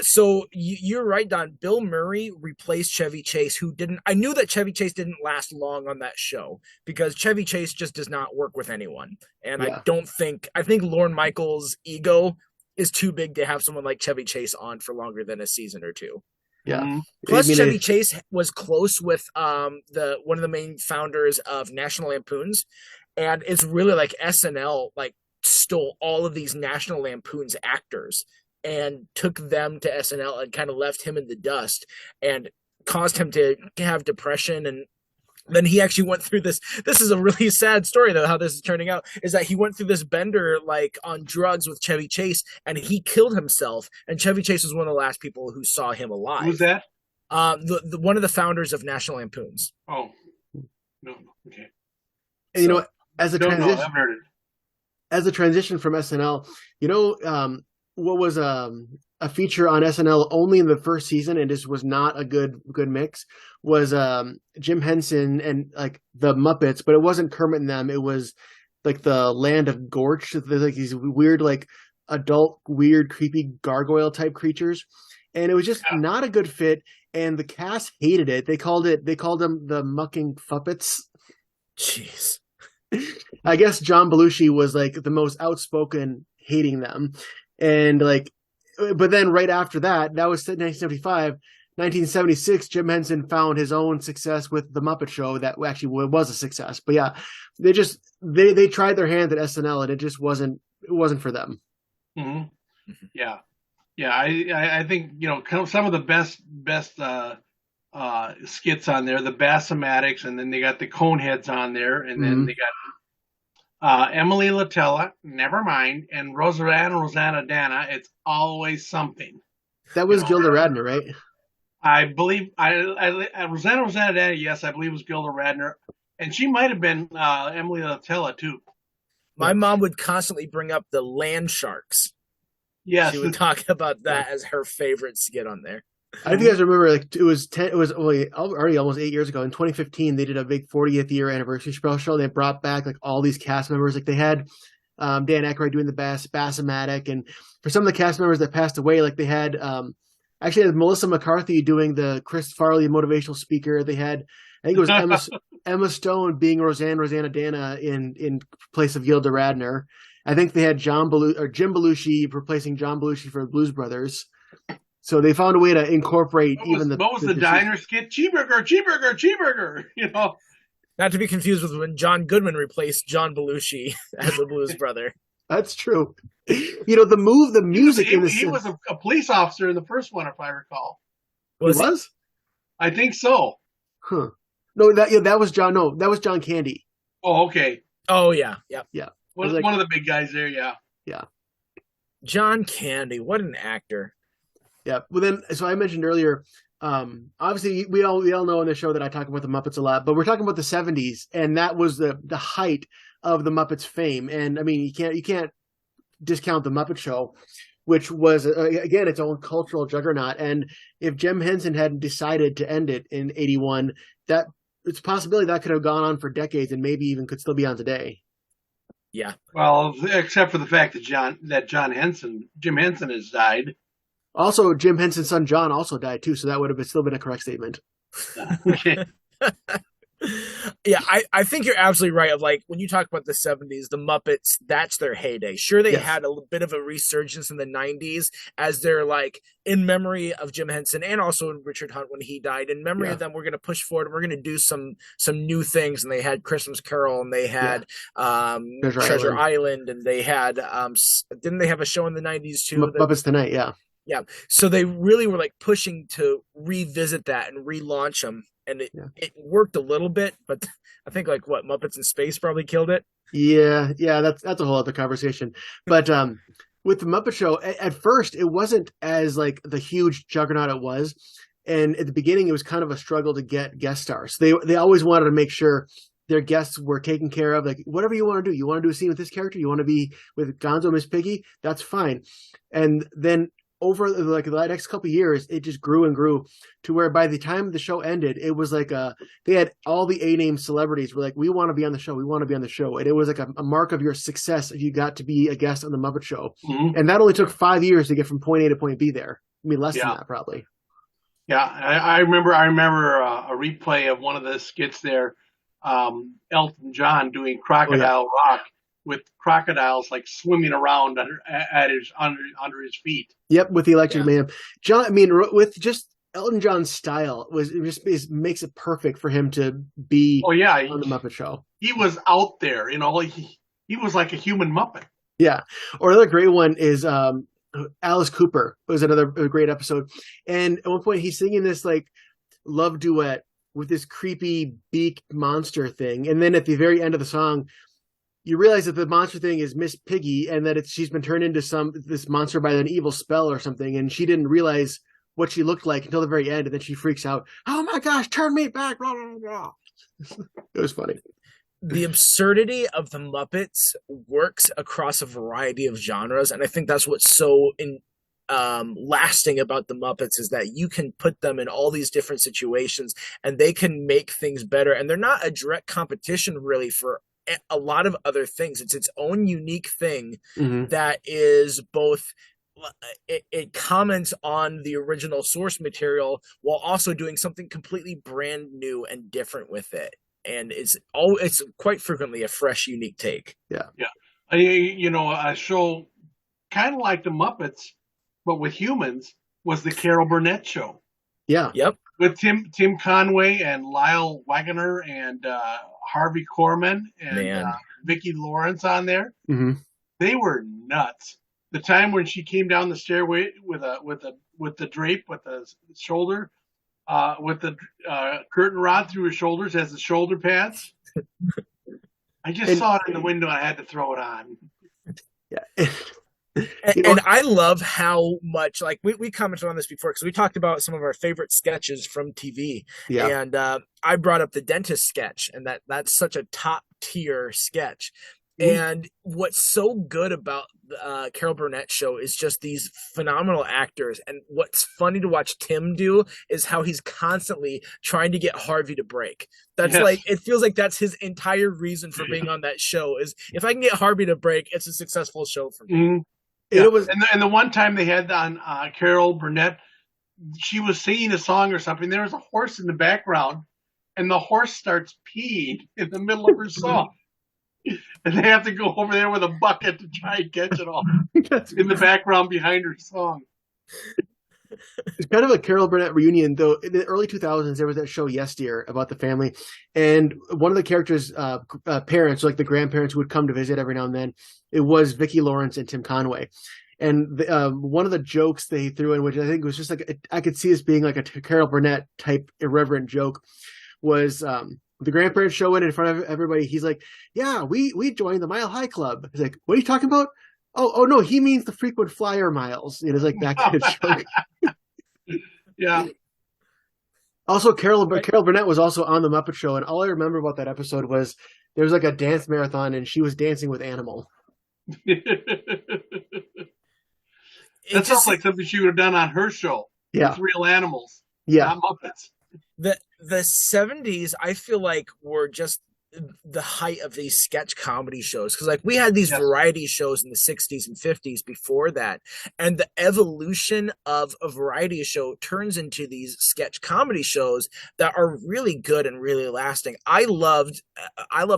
[SPEAKER 1] So you're right, Don. Bill Murray replaced Chevy Chase, who didn't. I knew that Chevy Chase didn't last long on that show because Chevy Chase just does not work with anyone, and yeah. I think Lorne Michaels' ego is too big to have someone like Chevy Chase on for longer than a season or two.
[SPEAKER 2] Yeah. Mm-hmm.
[SPEAKER 1] Plus, Chevy Chase was close with one of the main founders of National Lampoons, and it's really like SNL stole all of these National Lampoons actors and took them to SNL and kind of left him in the dust and caused him to have depression. And then he actually went through this. This is a really sad story, though, how this is turning out, is that he went through this bender on drugs with Chevy Chase, and he killed himself. And Chevy Chase was one of the last people who saw him alive.
[SPEAKER 3] Who's that?
[SPEAKER 1] The one of the founders of National Lampoons.
[SPEAKER 3] Oh, no, okay.
[SPEAKER 2] And as a transition,
[SPEAKER 3] I've heard it.
[SPEAKER 2] As a transition from SNL, what was a feature on SNL only in the first season and just was not a good mix was Jim Henson and the Muppets, but it wasn't Kermit and them. It was the Land of Gorch. There's these weird adult, weird, creepy gargoyle type creatures, and it was just not a good fit. And the cast hated it. They called them the Mucking Fuppets.
[SPEAKER 1] Jeez.
[SPEAKER 2] I guess John Belushi was like the most outspoken hating them. And like, but then right after that, that was 1975. 1976, Jim Henson found his own success with the Muppet Show that actually was a success. But yeah, they tried their hand at SNL and it wasn't for them.
[SPEAKER 3] Mm-hmm. Yeah, yeah. I think some of the best skits on there, the Bassomatics, and then they got the Coneheads on there, and then they got Emily Latella, never mind, and Rosanna Dana. It's always something.
[SPEAKER 2] That was Gilda Radner, right?
[SPEAKER 3] I believe Rosanna Dana. Yes, I believe it was Gilda Radner, and she might have been Emily Latella too.
[SPEAKER 1] My mom would constantly bring up the land sharks.
[SPEAKER 3] Yes,
[SPEAKER 1] she would talk about that as her favorite skit on there.
[SPEAKER 2] I don't know if you guys remember, like it was already almost 8 years ago. In 2015, they did a big 40th year anniversary show. They brought back like all these cast members. Like they had Dan Aykroyd doing the Bassomatic, and for some of the cast members that passed away, like they had actually had Melissa McCarthy doing the Chris Farley motivational speaker. They had, I think it was Emma Stone being Rosanna Dana in place of Gilda Radner. I think they had Jim Belushi replacing John Belushi for Blues Brothers. So they found a way to incorporate
[SPEAKER 3] what was the diner skit? Cheeseburger.
[SPEAKER 1] Not to be confused with when John Goodman replaced John Belushi as a Blues Brother.
[SPEAKER 2] That's true. The music in this.
[SPEAKER 3] He was a police officer in the first one, if I recall.
[SPEAKER 2] Was he?
[SPEAKER 3] I think so.
[SPEAKER 2] Huh. No, that was John. No, that was John Candy.
[SPEAKER 3] Oh, okay.
[SPEAKER 1] Oh, yeah. Yep.
[SPEAKER 2] Yeah.
[SPEAKER 3] One of the big guys there, yeah.
[SPEAKER 2] Yeah.
[SPEAKER 1] John Candy, what an actor.
[SPEAKER 2] Yeah. Well, then, so I mentioned earlier, obviously we all know in the show that I talk about the Muppets a lot, but we're talking about the 70s, and that was the height of the Muppets fame. And I mean, you can't discount the Muppet Show, which was again its own cultural juggernaut. And if Jim Henson hadn't decided to end it in 81, that it's a possibility that could have gone on for decades and maybe even could still be on today.
[SPEAKER 1] Yeah.
[SPEAKER 3] Well, except for the fact that Jim Henson has died.
[SPEAKER 2] Also, Jim Henson's son John also died too, so that would have still been a correct statement.
[SPEAKER 3] Okay.
[SPEAKER 1] Yeah, I think you're absolutely right. Of like when you talk about the 70s, the Muppets, that's their heyday. Sure, they had a bit of a resurgence in the 90s as they're like in memory of Jim Henson and also Richard Hunt when he died. In memory of them, we're going to push forward. We're going to do some new things. And they had Christmas Carol, and they had Treasure Island, and they had didn't they have a show in the 90s too?
[SPEAKER 2] Muppets Tonight, yeah.
[SPEAKER 1] Yeah, so they really were like pushing to revisit that and relaunch them. And it worked a little bit, but I think like Muppets in Space probably killed it.
[SPEAKER 2] Yeah, that's a whole other conversation. But with the Muppet Show, at first it wasn't as like the huge juggernaut it was, and at the beginning it was kind of a struggle to get guest stars. They always wanted to make sure their guests were taken care of. Like whatever you want to do, you want to do a scene with this character, you want to be with Gonzo, Miss Piggy, that's fine. And then over like the next couple of years, it just grew and grew to where by the time the show ended, it was like they had all the A-name celebrities were like, we want to be on the show. We want to be on the show. And it was like a mark of your success if you got to be a guest on the Muppet Show. Mm-hmm. And that only took 5 years to get from point A to point B there. I mean, less than that probably.
[SPEAKER 3] Yeah. I remember a replay of one of the skits there. Elton John doing Crocodile Rock, with crocodiles like swimming around under his feet.
[SPEAKER 2] Yep, with the Electric Man. John, I mean, with just Elton John's style makes it perfect for him to be on the Muppet Show.
[SPEAKER 3] He was out there, he was like a human Muppet.
[SPEAKER 2] Yeah. Or another great one is Alice Cooper was another great episode. And at one point he's singing this like love duet with this creepy beaked monster thing. And then at the very end of the song, you realize that the monster thing is Miss Piggy, and that she's been turned into this monster by an evil spell or something, and she didn't realize what she looked like until the very end, and then she freaks out. Oh my gosh, turn me back! Blah, blah, blah. It was funny.
[SPEAKER 1] The absurdity of the Muppets works across a variety of genres, and I think that's what's so lasting about the Muppets is that you can put them in all these different situations, and they can make things better, and they're not a direct competition really for a lot of other things. It's its own unique thing that is both it comments on the original source material while also doing something completely brand new and different with it. and it's quite frequently a fresh, unique take.
[SPEAKER 2] Yeah.
[SPEAKER 3] Yeah. A show kind of like the Muppets, but with humans, was the Carol Burnett show
[SPEAKER 2] Yeah.
[SPEAKER 1] Yep.
[SPEAKER 3] with Tim Conway and Lyle Waggoner and Harvey Korman and
[SPEAKER 1] Man.
[SPEAKER 3] Vicki Lawrence on there.
[SPEAKER 2] Hmm.
[SPEAKER 3] They were nuts. The time when she came down the stairway with the drape with the shoulder, with the curtain rod through her shoulders as the shoulder pads. I just saw it in the window. I had to throw it on.
[SPEAKER 2] Yeah.
[SPEAKER 1] And I love how much, like, we commented on this before because we talked about some of our favorite sketches from TV.
[SPEAKER 2] Yeah.
[SPEAKER 1] And I brought up the dentist sketch, and that's such a top tier sketch. And what's so good about the Carol Burnett show is just these phenomenal actors. And what's funny to watch Tim do is how he's constantly trying to get Harvey to break. That's like, it feels like that's his entire reason for being on that show is if I can get Harvey to break, it's a successful show for me.
[SPEAKER 3] Yeah. It was, and the one time they had on Carol Burnett, she was singing a song or something. There was a horse in the background, and the horse starts peeing in the middle of her song. And they have to go over there with a bucket to try and catch it all in the background behind her song.
[SPEAKER 2] It's kind of a Carol Burnett reunion, though. In the early 2000s, there was that show Yes Dear about the family, and one of the characters' parents, like the grandparents who would come to visit every now and then, it was Vicki Lawrence and Tim Conway. And one of the jokes they threw in, which I think was just like, I could see as being like a Carol Burnett type irreverent joke, was the grandparents show in front of everybody. He's like, "Yeah, we joined the Mile High Club." He's like, "What are you talking about?" Oh no, he means the frequent flyer miles. It was like that kind of joke.
[SPEAKER 3] Yeah.
[SPEAKER 2] Also, Carol Burnett was also on the Muppet Show, and all I remember about that episode was there was like a dance marathon, and she was dancing with Animal.
[SPEAKER 3] That sounds like something she would have done on her show.
[SPEAKER 2] Yeah,
[SPEAKER 3] with real animals.
[SPEAKER 2] Yeah,
[SPEAKER 3] not Muppets.
[SPEAKER 1] The 70s, I feel like, were just the height of these sketch comedy shows because like we had these variety shows in the 60s and 50s before that, and the evolution of a variety show turns into these sketch comedy shows that are really good and really lasting. I loved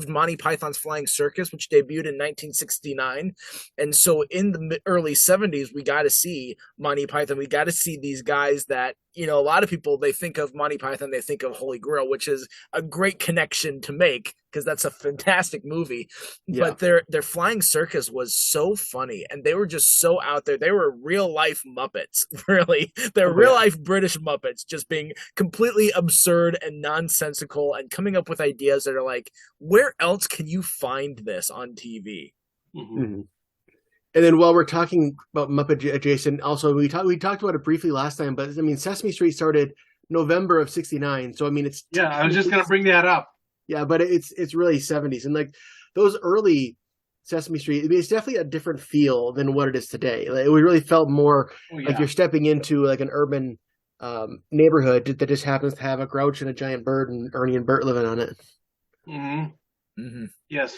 [SPEAKER 1] Monty Python's Flying Circus, which debuted in 1969, and so in the early 70s we got to see Monty Python. We got to see these guys that, you know, a lot of people, they think of Monty Python, they think of Holy Grail, which is a great connection to make because that's a fantastic movie. Yeah. But their Flying Circus was so funny, and they were just so out there. They were real life Muppets, really. They're real life British Muppets, just being completely absurd and nonsensical and coming up with ideas that are like, where else can you find this on TV?
[SPEAKER 2] Mm-hmm. Mm-hmm. And then while we're talking about Muppet adjacent, also we talked about it briefly last time, but I mean, Sesame Street started November of '69, so I mean, it's
[SPEAKER 3] I was just going to bring that up.
[SPEAKER 2] Yeah, but it's really 70s, and like those early Sesame Street, I mean, it's definitely a different feel than what it is today. Like, it really felt more like you're stepping into like an urban neighborhood that just happens to have a Grouch and a giant bird and Ernie and Bert living on it.
[SPEAKER 3] Mm-hmm. Mm-hmm. Yes,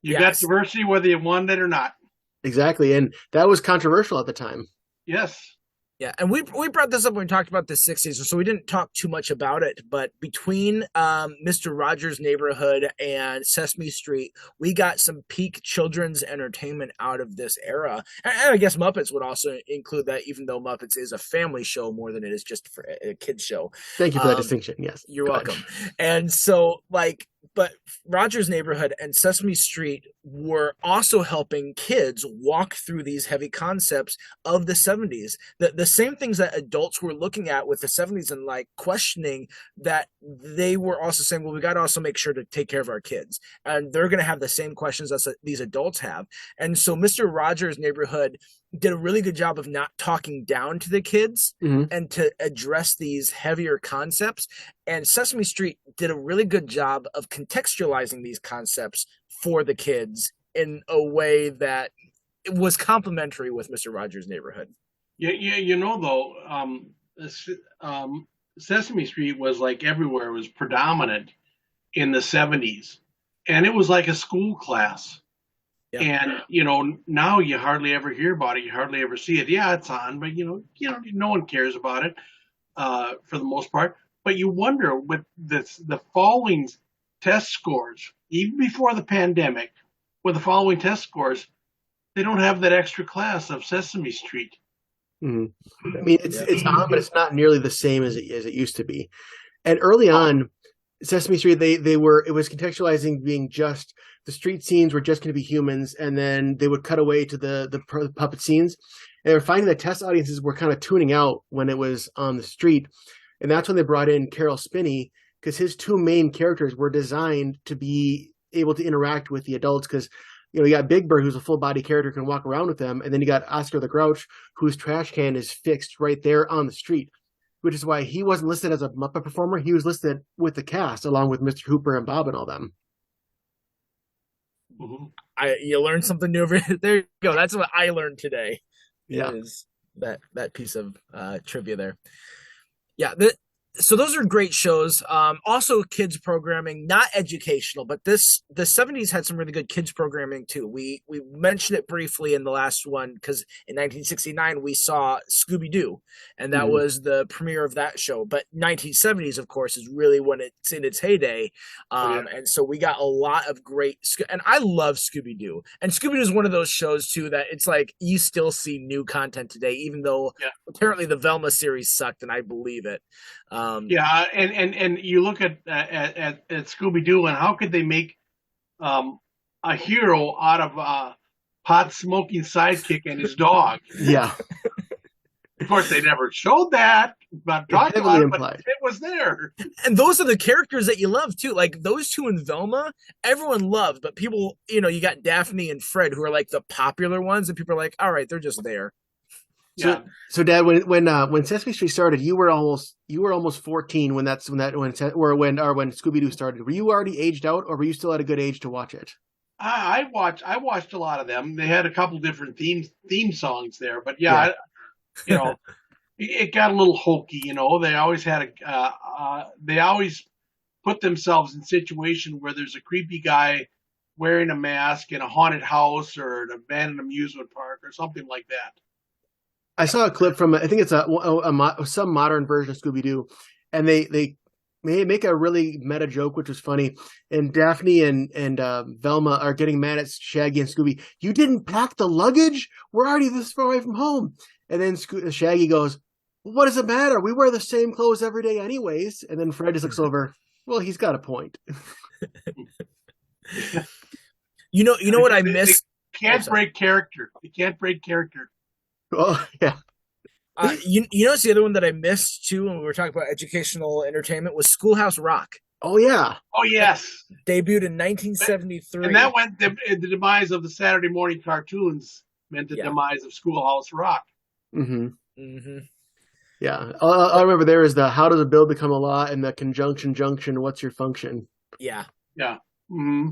[SPEAKER 3] you got diversity whether you wanted it or not.
[SPEAKER 2] Exactly, and that was controversial at the time.
[SPEAKER 3] Yes.
[SPEAKER 1] Yeah, and we brought this up when we talked about the 60s, so we didn't talk too much about it, but between Mr. Rogers' Neighborhood and Sesame Street, we got some peak children's entertainment out of this era. And I guess Muppets would also include that, even though Muppets is a family show more than it is just for a kid's show.
[SPEAKER 2] Thank you for that distinction, yes.
[SPEAKER 1] You're welcome. And so, but Rogers' Neighborhood and Sesame Street were also helping kids walk through these heavy concepts of the 70s. The same things that adults were looking at with the 70s and like questioning, that they were also saying, well, we got to also make sure to take care of our kids. And they're going to have the same questions as these adults have. And so Mr. Rogers' Neighborhood did a really good job of not talking down to the kids and to address these heavier concepts. And Sesame Street did a really good job of contextualizing these concepts for the kids in a way that was complementary with Mr. Rogers' Neighborhood.
[SPEAKER 3] Yeah, you know, though, Sesame Street was like everywhere. It was predominant in the 70s. And it was like a school class. Yep. And, you know, now you hardly ever hear about it. You hardly ever see it. Yeah, it's on, but, you know, no one cares about it for the most part. But you wonder with the followings test scores, even before the pandemic, with the following test scores, they don't have that extra class of Sesame Street.
[SPEAKER 2] Mm-hmm. I mean, it's on, but it's not nearly the same as it used to be. And early on, Sesame Street, it was contextualizing being just the street scenes were just going to be humans, and then they would cut away to the puppet scenes. And they were finding that test audiences were kind of tuning out when it was on the street, and that's when they brought in Carol Spinney, because his two main characters were designed to be able to interact with the adults. Because you got Big Bird, who's a full body character, can walk around with them, and then you got Oscar the Grouch, whose trash can is fixed right there on the street, which is why he wasn't listed as a Muppet performer. He was listed with the cast along with Mr. Hooper and Bob and all them.
[SPEAKER 1] Mm-hmm. You learned something new over there. You go. That's what I learned today.
[SPEAKER 2] Yeah,
[SPEAKER 1] is that piece of trivia there. Yeah, so those are great shows. Also kids programming, not educational, but the 70s had some really good kids programming too. We mentioned it briefly in the last one because in 1969 we saw Scooby-Doo, and that was the premiere of that show. But 1970s, of course, is really when it's in its heyday. And so we got a lot of great, and I love Scooby-Doo. And Scooby-Doo is one of those shows too that it's like you still see new content today, even though apparently the Velma series sucked, and I believe it.
[SPEAKER 3] And you look at Scooby-Doo, and how could they make a hero out of a pot-smoking sidekick and his dog?
[SPEAKER 2] Yeah.
[SPEAKER 3] Of course, they never showed that, but talked about it, but it was there.
[SPEAKER 1] And those are the characters that you love, too. Like, those two in Velma, everyone loved, but people, you got Daphne and Fred, who are, like, the popular ones, and people are like, all right, they're just there.
[SPEAKER 2] So Dad, when Sesame Street started, you were almost 14 when Scooby-Doo started. Were you already aged out, or were you still at a good age to watch it?
[SPEAKER 3] I watched a lot of them. They had a couple different theme songs there, but it got a little hokey. They always had they always put themselves in a situation where there's a creepy guy wearing a mask in a haunted house or an abandoned amusement park or something like that.
[SPEAKER 2] I saw a clip from, I think it's some modern version of Scooby-Doo, and they make a really meta joke, which was funny. And Daphne and Velma are getting mad at Shaggy and Scooby. You didn't pack the luggage? We're already this far away from home. And then Shaggy goes, what does it matter? We wear the same clothes every day anyways. And then Fred just looks over. Well, he's got a point.
[SPEAKER 1] You know what I miss?
[SPEAKER 3] They can't break character. They can't break character.
[SPEAKER 2] Oh, yeah.
[SPEAKER 1] It's the other one that I missed too when we were talking about educational entertainment was Schoolhouse Rock.
[SPEAKER 2] Oh, yeah.
[SPEAKER 3] Oh, yes.
[SPEAKER 1] Debuted in 1973.
[SPEAKER 3] And that went, the demise of the Saturday morning cartoons meant the demise of Schoolhouse Rock.
[SPEAKER 2] Mm-hmm. Mm-hmm. Yeah. I remember there is the how does a bill become a law and the conjunction junction, what's your function?
[SPEAKER 1] Yeah.
[SPEAKER 3] Yeah. Mm-hmm.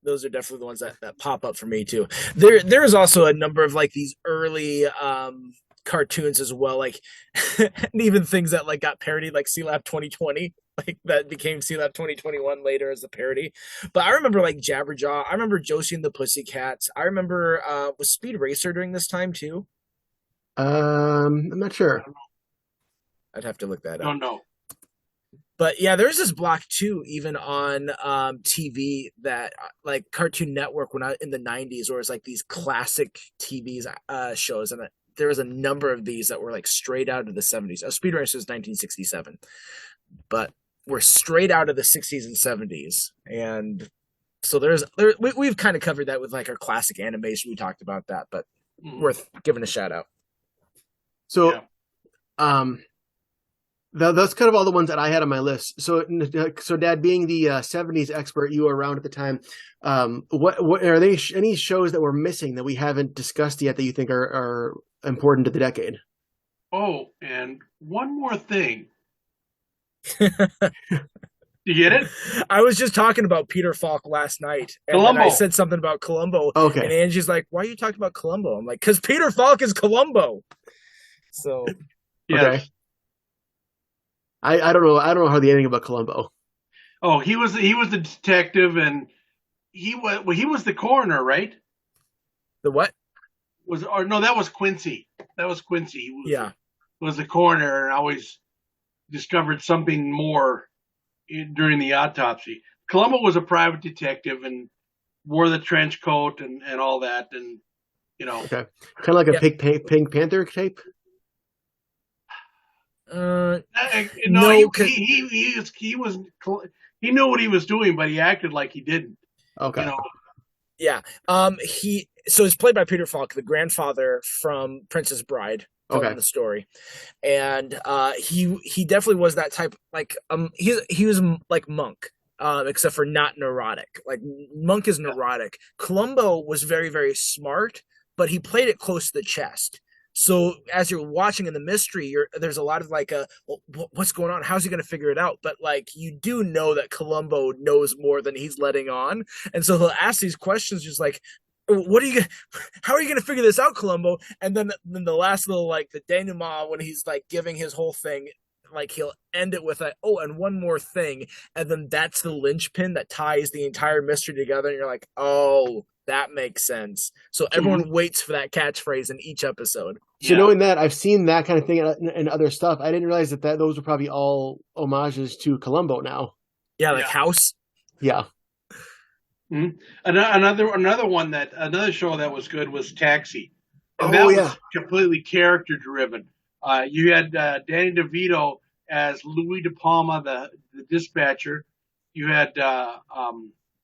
[SPEAKER 1] Those are definitely the ones that pop up for me too. There is also a number of like these early cartoons as well, like and even things that like got parodied, like C-Lab 2020, like that became C-Lab 2021 later as a parody. But I remember like Jabberjaw. I remember Josie and the Pussycats. I remember was Speed Racer during this time too?
[SPEAKER 2] I'm not sure.
[SPEAKER 1] I'd have to look that up.
[SPEAKER 3] Don't know.
[SPEAKER 1] But yeah, there's this block too, even on TV that like Cartoon Network when in the 90s, where it's like these classic TV shows, and there was a number of these that were like straight out of the 70s. Speed Racer is 1967, but we're straight out of the 60s and 70s, and so we've kind of covered that with like our classic animation. We talked about that, but worth giving a shout out.
[SPEAKER 2] So, that's kind of all the ones that I had on my list. So Dad, being the 70s expert you were around at the time, what are there any shows that we're missing that we haven't discussed yet that you think are important to the decade?
[SPEAKER 3] Oh, and one more thing. You get it?
[SPEAKER 1] I was just talking about Peter Falk last night, and then I said something about Columbo.
[SPEAKER 2] Okay.
[SPEAKER 1] And Angie's like, "Why are you talking about Columbo?" I'm like, "Because Peter Falk is Columbo." So,
[SPEAKER 3] yes.
[SPEAKER 2] Okay. I don't know. I don't know hardly anything about Columbo.
[SPEAKER 3] Oh, he was the detective, and he was the coroner, right?
[SPEAKER 1] The what?
[SPEAKER 3] That was Quincy. That was Quincy. He was the coroner, and always discovered something more during the autopsy. Columbo was a private detective and wore the trench coat and all that, and you know,
[SPEAKER 2] Okay, kind of like a
[SPEAKER 1] Yep.
[SPEAKER 2] Pink Panther type.
[SPEAKER 3] no,
[SPEAKER 1] No,
[SPEAKER 3] he knew what he was doing, but he acted like he didn't. You
[SPEAKER 2] Okay,
[SPEAKER 3] know,
[SPEAKER 1] yeah. He's played by Peter Falk, the grandfather from Princess Bride, telling
[SPEAKER 2] okay,
[SPEAKER 1] the story, and he definitely was that type. Like he was like Monk, except for not neurotic. Like Monk is neurotic. Columbo was very very smart, but he played it close to the chest. So as you're watching in the mystery, there's a lot of like well, what's going on? How's he going to figure it out? But like you do know that Columbo knows more than he's letting on, and so he'll ask these questions, just like, "What are you? How are you going to figure this out, Columbo?" And then the last little like the denouement when he's like giving his whole thing, like he'll end it with a and one more thing, and then that's the linchpin that ties the entire mystery together, and you're like, oh, that makes sense. So
[SPEAKER 3] mhm.
[SPEAKER 1] everyone waits for that catchphrase in each episode.
[SPEAKER 2] so
[SPEAKER 3] Yeah.
[SPEAKER 2] knowing that, I've seen that kind of thing in other stuff. I didn't realize that those were probably all homages to Columbo now.
[SPEAKER 1] Yeah, like
[SPEAKER 3] Yeah.
[SPEAKER 1] House.
[SPEAKER 2] Yeah.
[SPEAKER 3] Mhm. Another show that was good was Taxi, and
[SPEAKER 2] Oh
[SPEAKER 3] that
[SPEAKER 2] yeah.
[SPEAKER 3] was completely character driven. You had Danny DeVito as Louis De Palma, the dispatcher. You had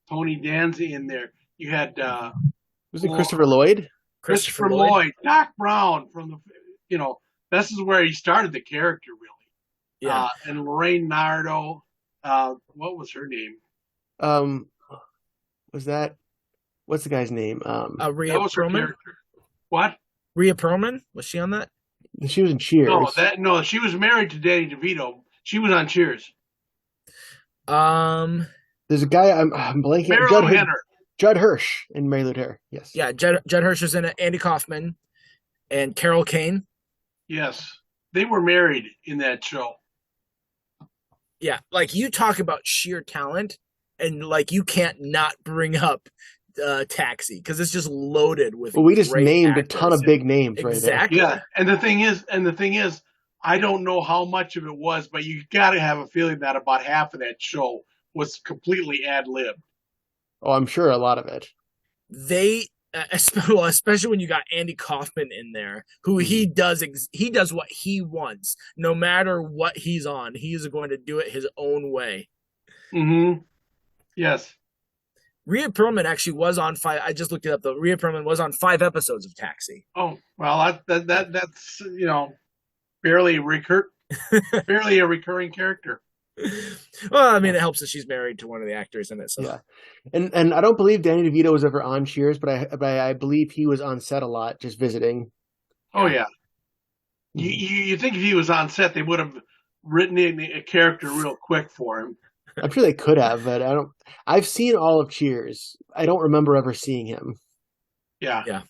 [SPEAKER 3] Tony Danza in there. You had
[SPEAKER 2] Was it Christopher Lloyd?
[SPEAKER 1] Christopher
[SPEAKER 3] Christopher
[SPEAKER 1] Lloyd.
[SPEAKER 3] Lloyd, Doc Brown from the, you know, this is where he started the character really.
[SPEAKER 1] Yeah.
[SPEAKER 3] And Lorraine Nardo, what was her name?
[SPEAKER 2] Um, was that what's the guy's name?
[SPEAKER 3] That
[SPEAKER 1] Rhea
[SPEAKER 3] was her
[SPEAKER 1] Perlman.
[SPEAKER 3] character. What?
[SPEAKER 1] Rhea Perlman, was she on that?
[SPEAKER 2] She was in Cheers.
[SPEAKER 3] No, she was married to Danny DeVito. She was on Cheers.
[SPEAKER 1] Um,
[SPEAKER 2] There's a guy I'm blanking.
[SPEAKER 3] Marilu Henner.
[SPEAKER 2] Judd Hirsch and Mary Lou Hair. Yes.
[SPEAKER 1] yeah, Judd Hirsch was in it. Andy Kaufman and Carol Kane.
[SPEAKER 3] Yes, they were married in that show.
[SPEAKER 1] Yeah, like you talk about sheer talent, and like you can't not bring up Taxi because it's just loaded with
[SPEAKER 2] Well, we just
[SPEAKER 1] great
[SPEAKER 2] named a ton
[SPEAKER 1] actors.
[SPEAKER 2] of big names right there.
[SPEAKER 1] Exactly.
[SPEAKER 3] Yeah, and the thing is, I don't know how much of it was, but you got to have a feeling that about half of that show was completely ad lib.
[SPEAKER 2] Oh, I'm sure a lot of it.
[SPEAKER 1] They especially when you got Andy Kaufman in there, who he does what he wants, no matter what he's on. He's going to do it his own way.
[SPEAKER 3] Mm-hmm. Yes.
[SPEAKER 1] Rhea Perlman actually was on five. I just looked it up. Though Rhea Perlman was on 5 episodes of Taxi.
[SPEAKER 3] Oh well, that's barely a recurring character.
[SPEAKER 1] Well, I mean, it helps that she's married to one of the actors in it. So
[SPEAKER 2] Yeah, and I don't believe Danny DeVito was ever on Cheers, but I believe he was on set a lot, just visiting.
[SPEAKER 3] Oh yeah. You think if he was on set, they would have written in a character real quick for him.
[SPEAKER 2] I'm sure they could have, but I don't. I've seen all of Cheers. I don't remember ever seeing him.
[SPEAKER 3] Yeah.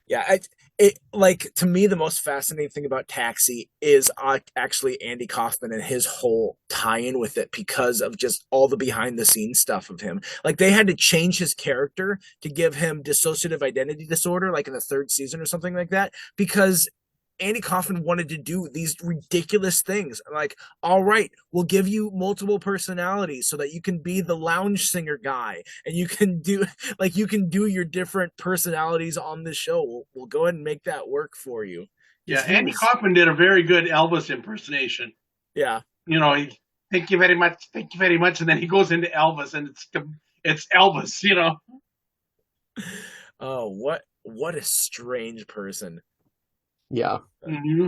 [SPEAKER 1] yeah, it like to me the most fascinating thing about Taxi is actually Andy Kaufman and his whole tie-in with it because of just all the behind the scenes stuff of him. Like they had to change his character to give him dissociative identity disorder, like in the 3rd season or something like that, because Andy Kaufman wanted to do these ridiculous things. Like, all right, we'll give you multiple personalities so that you can be the lounge singer guy and you can do your different personalities on the show. We'll go ahead and make that work for you.
[SPEAKER 3] Yeah. Andy Kaufman did a very good Elvis impersonation.
[SPEAKER 1] Yeah.
[SPEAKER 3] Thank you very much, and then he goes into Elvis, and it's Elvis.
[SPEAKER 1] Oh, what a strange person.
[SPEAKER 2] Yeah.
[SPEAKER 3] Mm-hmm.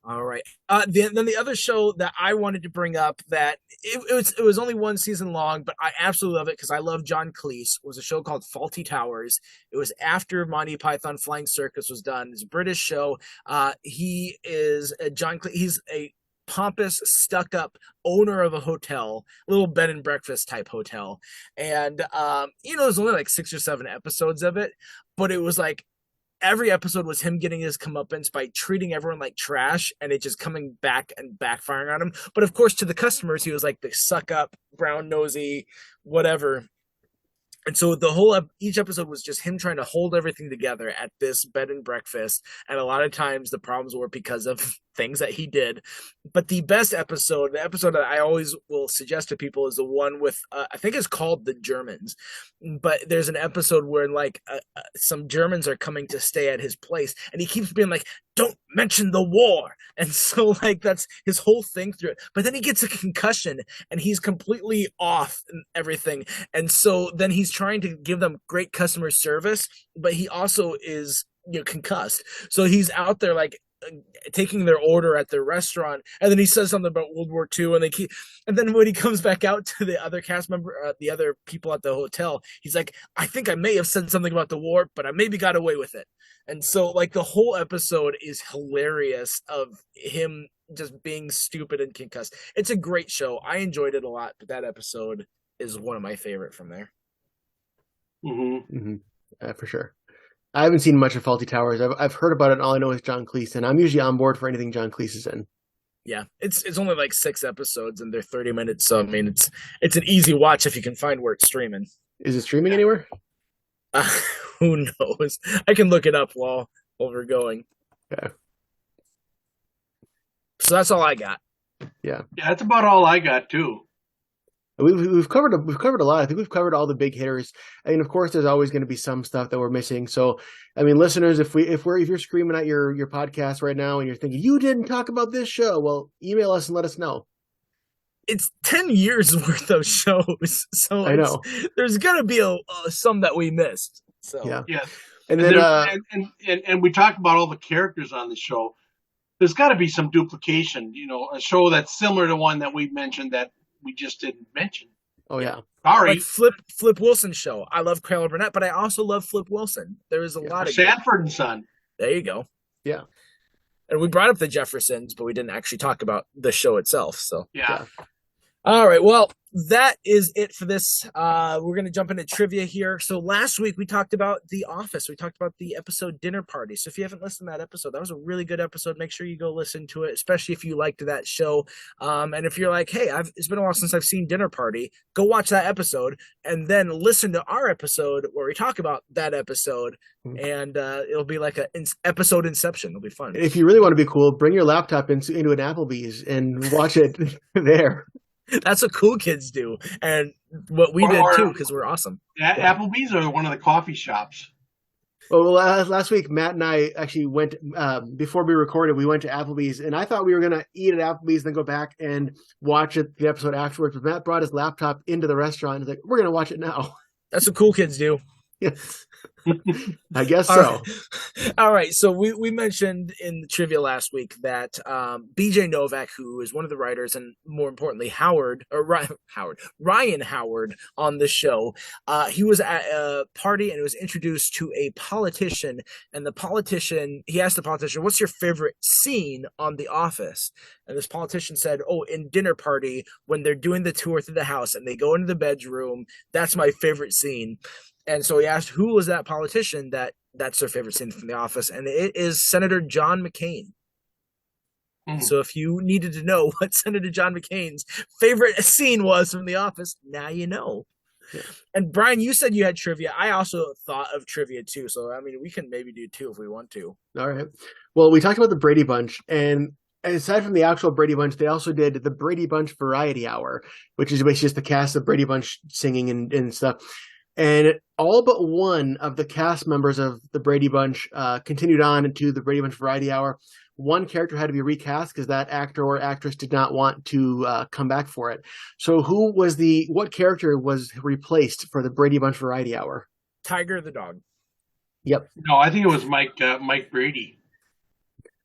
[SPEAKER 1] All right. Then the other show that I wanted to bring up that it was only 1 season long, but I absolutely love it because I love John Cleese. Was a show called Faulty Towers. It was after Monty Python Flying Circus was done. It's a British show. He is John Cleese. He's a pompous, stuck-up owner of a hotel, little bed and breakfast type hotel, and there's only like 6 or 7 episodes of it, but it was like every episode was him getting his comeuppance by treating everyone like trash and it just coming back and backfiring on him. But of course, to the customers, he was like the suck up, brown nosy, whatever. And so each episode was just him trying to hold everything together at this bed and breakfast. And a lot of times the problems were because of things that he did. But the best episode, the episode that I always will suggest to people, is the one with, I think it's called The Germans. But there's an episode where some Germans are coming to stay at his place, and he keeps being like, "Don't mention the war." And so that's his whole thing through it. But then he gets a concussion and he's completely off and everything. And so then he's trying to give them great customer service, but he also is concussed. So he's out there taking their order at their restaurant, and then he says something about World War II, and then when he comes back out to the other cast member, the other people at the hotel, he's like, "I think I may have said something about the war, but I maybe got away with it." And so the whole episode is hilarious of him just being stupid and concussed. It's a great show. I enjoyed it a lot, but that episode is one of my favorite from there.
[SPEAKER 3] Mm-hmm.
[SPEAKER 2] Mm-hmm. For sure. I haven't seen much of Faulty Towers. I've heard about it, and all I know is John Cleese, and I'm usually on board for anything John Cleese is in.
[SPEAKER 1] Yeah, it's only 6 episodes, and they're 30 minutes, so I mean it's an easy watch if you can find where it's streaming.
[SPEAKER 2] Is it streaming anywhere?
[SPEAKER 1] Who knows? I can look it up while we're going.
[SPEAKER 2] Okay.
[SPEAKER 1] So that's all I got.
[SPEAKER 2] Yeah,
[SPEAKER 3] that's about all I got too.
[SPEAKER 2] We've covered a lot. I think we've covered all the big hitters. I mean, of course, there's always going to be some stuff that we're missing. So, I mean, listeners, if you're screaming at your podcast right now and you're thinking you didn't talk about this show, well, email us and let us know.
[SPEAKER 1] It's 10 years worth of shows, so
[SPEAKER 2] I know
[SPEAKER 1] there's gonna be some that we missed. So
[SPEAKER 3] yeah,
[SPEAKER 2] and then
[SPEAKER 3] and we talked about all the characters on the show. There's got to be some duplication. A show that's similar to one that we mentioned that we just didn't mention.
[SPEAKER 2] Oh yeah,
[SPEAKER 3] sorry.
[SPEAKER 1] Flip Wilson show. I love Carol Burnett, but I also love Flip Wilson. There is a lot of
[SPEAKER 3] Sanford and Son.
[SPEAKER 1] There you go.
[SPEAKER 2] Yeah,
[SPEAKER 1] and we brought up the Jeffersons, but we didn't actually talk about the show itself. So
[SPEAKER 3] yeah.
[SPEAKER 1] All right, well, that is it for this. We're going to jump into trivia here. So last week we talked about The Office. We talked about the episode Dinner Party. So if you haven't listened to that episode, that was a really good episode. Make sure you go listen to it, especially if you liked that show. And if you're like, hey, it's been a while since I've seen Dinner Party, go watch that episode and then listen to our episode where we talk about that episode. And it'll be like an episode inception. It'll be fun.
[SPEAKER 2] If you really want to be cool, bring your laptop into an Applebee's and watch it there.
[SPEAKER 1] That's what cool kids do, and what we did too, because we're awesome.
[SPEAKER 3] Applebee's or one of the coffee shops.
[SPEAKER 2] Well, last week Matt and I actually went before we recorded. We went to Applebee's, and I thought we were going to eat at Applebee's, then go back and watch the episode afterwards. But Matt brought his laptop into the restaurant and was like, "We're going to watch it now."
[SPEAKER 1] That's what cool kids do.
[SPEAKER 2] Yes. I guess so.
[SPEAKER 1] All right. So we mentioned in the trivia last week that BJ Novak, who is one of the writers, and more importantly, Ryan Howard on the show, he was at a party and was introduced to a politician. And he asked the politician, "What's your favorite scene on The Office?" And this politician said, "Oh, in Dinner Party, when they're doing the tour through the house and they go into the bedroom, that's my favorite scene." And so he asked, who was that politician that's their favorite scene from The Office? And it is Senator John McCain. So if you needed to know what Senator John McCain's favorite scene was from The Office, now you know. Yeah. And Brian, you said you had trivia. I also thought of trivia too. So, I mean, we can maybe do two if we want to.
[SPEAKER 2] All right. Well, we talked about the Brady Bunch, and aside from the actual Brady Bunch, they also did the Brady Bunch Variety Hour, which is basically just the cast of Brady Bunch singing and stuff. And all but one of the cast members of the Brady Bunch continued on into the Brady Bunch Variety Hour. One character had to be recast because that actor or actress did not want to come back for it. So what character was replaced for the Brady Bunch Variety Hour?
[SPEAKER 1] Tiger the dog.
[SPEAKER 2] Yep.
[SPEAKER 3] No, I think it was Mike Brady.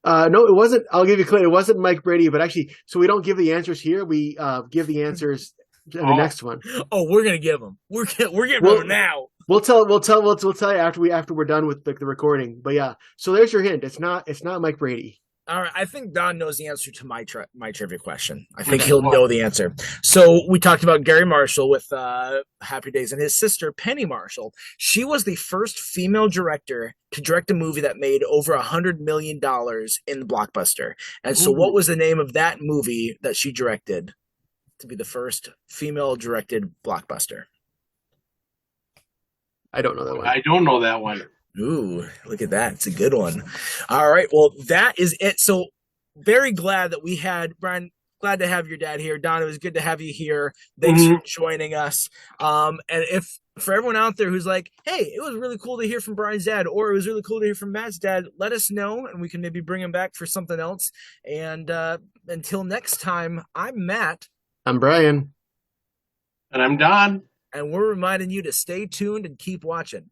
[SPEAKER 2] No, it wasn't. I'll give you a clue. It wasn't Mike Brady, but actually, so we don't give the answers here. We give the answers in the next one.
[SPEAKER 1] Oh, we're gonna give them. We're giving them now.
[SPEAKER 2] We'll tell you after we're done with the recording. But yeah, so there's your hint. It's not Mike Brady.
[SPEAKER 1] All right, I think Don knows the answer to my trivia question. I think he'll know the answer. So we talked about Gary Marshall with Happy Days, and his sister Penny Marshall. She was the first female director to direct a movie that made over $100 million in the Blockbuster. And so, what was the name of that movie that she directed to be the first female directed blockbuster?
[SPEAKER 2] I don't know that one.
[SPEAKER 3] I don't know that one.
[SPEAKER 1] Ooh, look at that. It's a good one. All right. Well, that is it. So very glad that we had Brian. Glad to have your dad here. Don, it was good to have you here. Thanks for joining us. And if for everyone out there who's like, hey, it was really cool to hear from Brian's dad, or it was really cool to hear from Matt's dad, let us know and we can maybe bring him back for something else. And until next time, I'm Matt.
[SPEAKER 2] I'm Brian.
[SPEAKER 3] And I'm Don.
[SPEAKER 1] And we're reminding you to stay tuned and keep watching.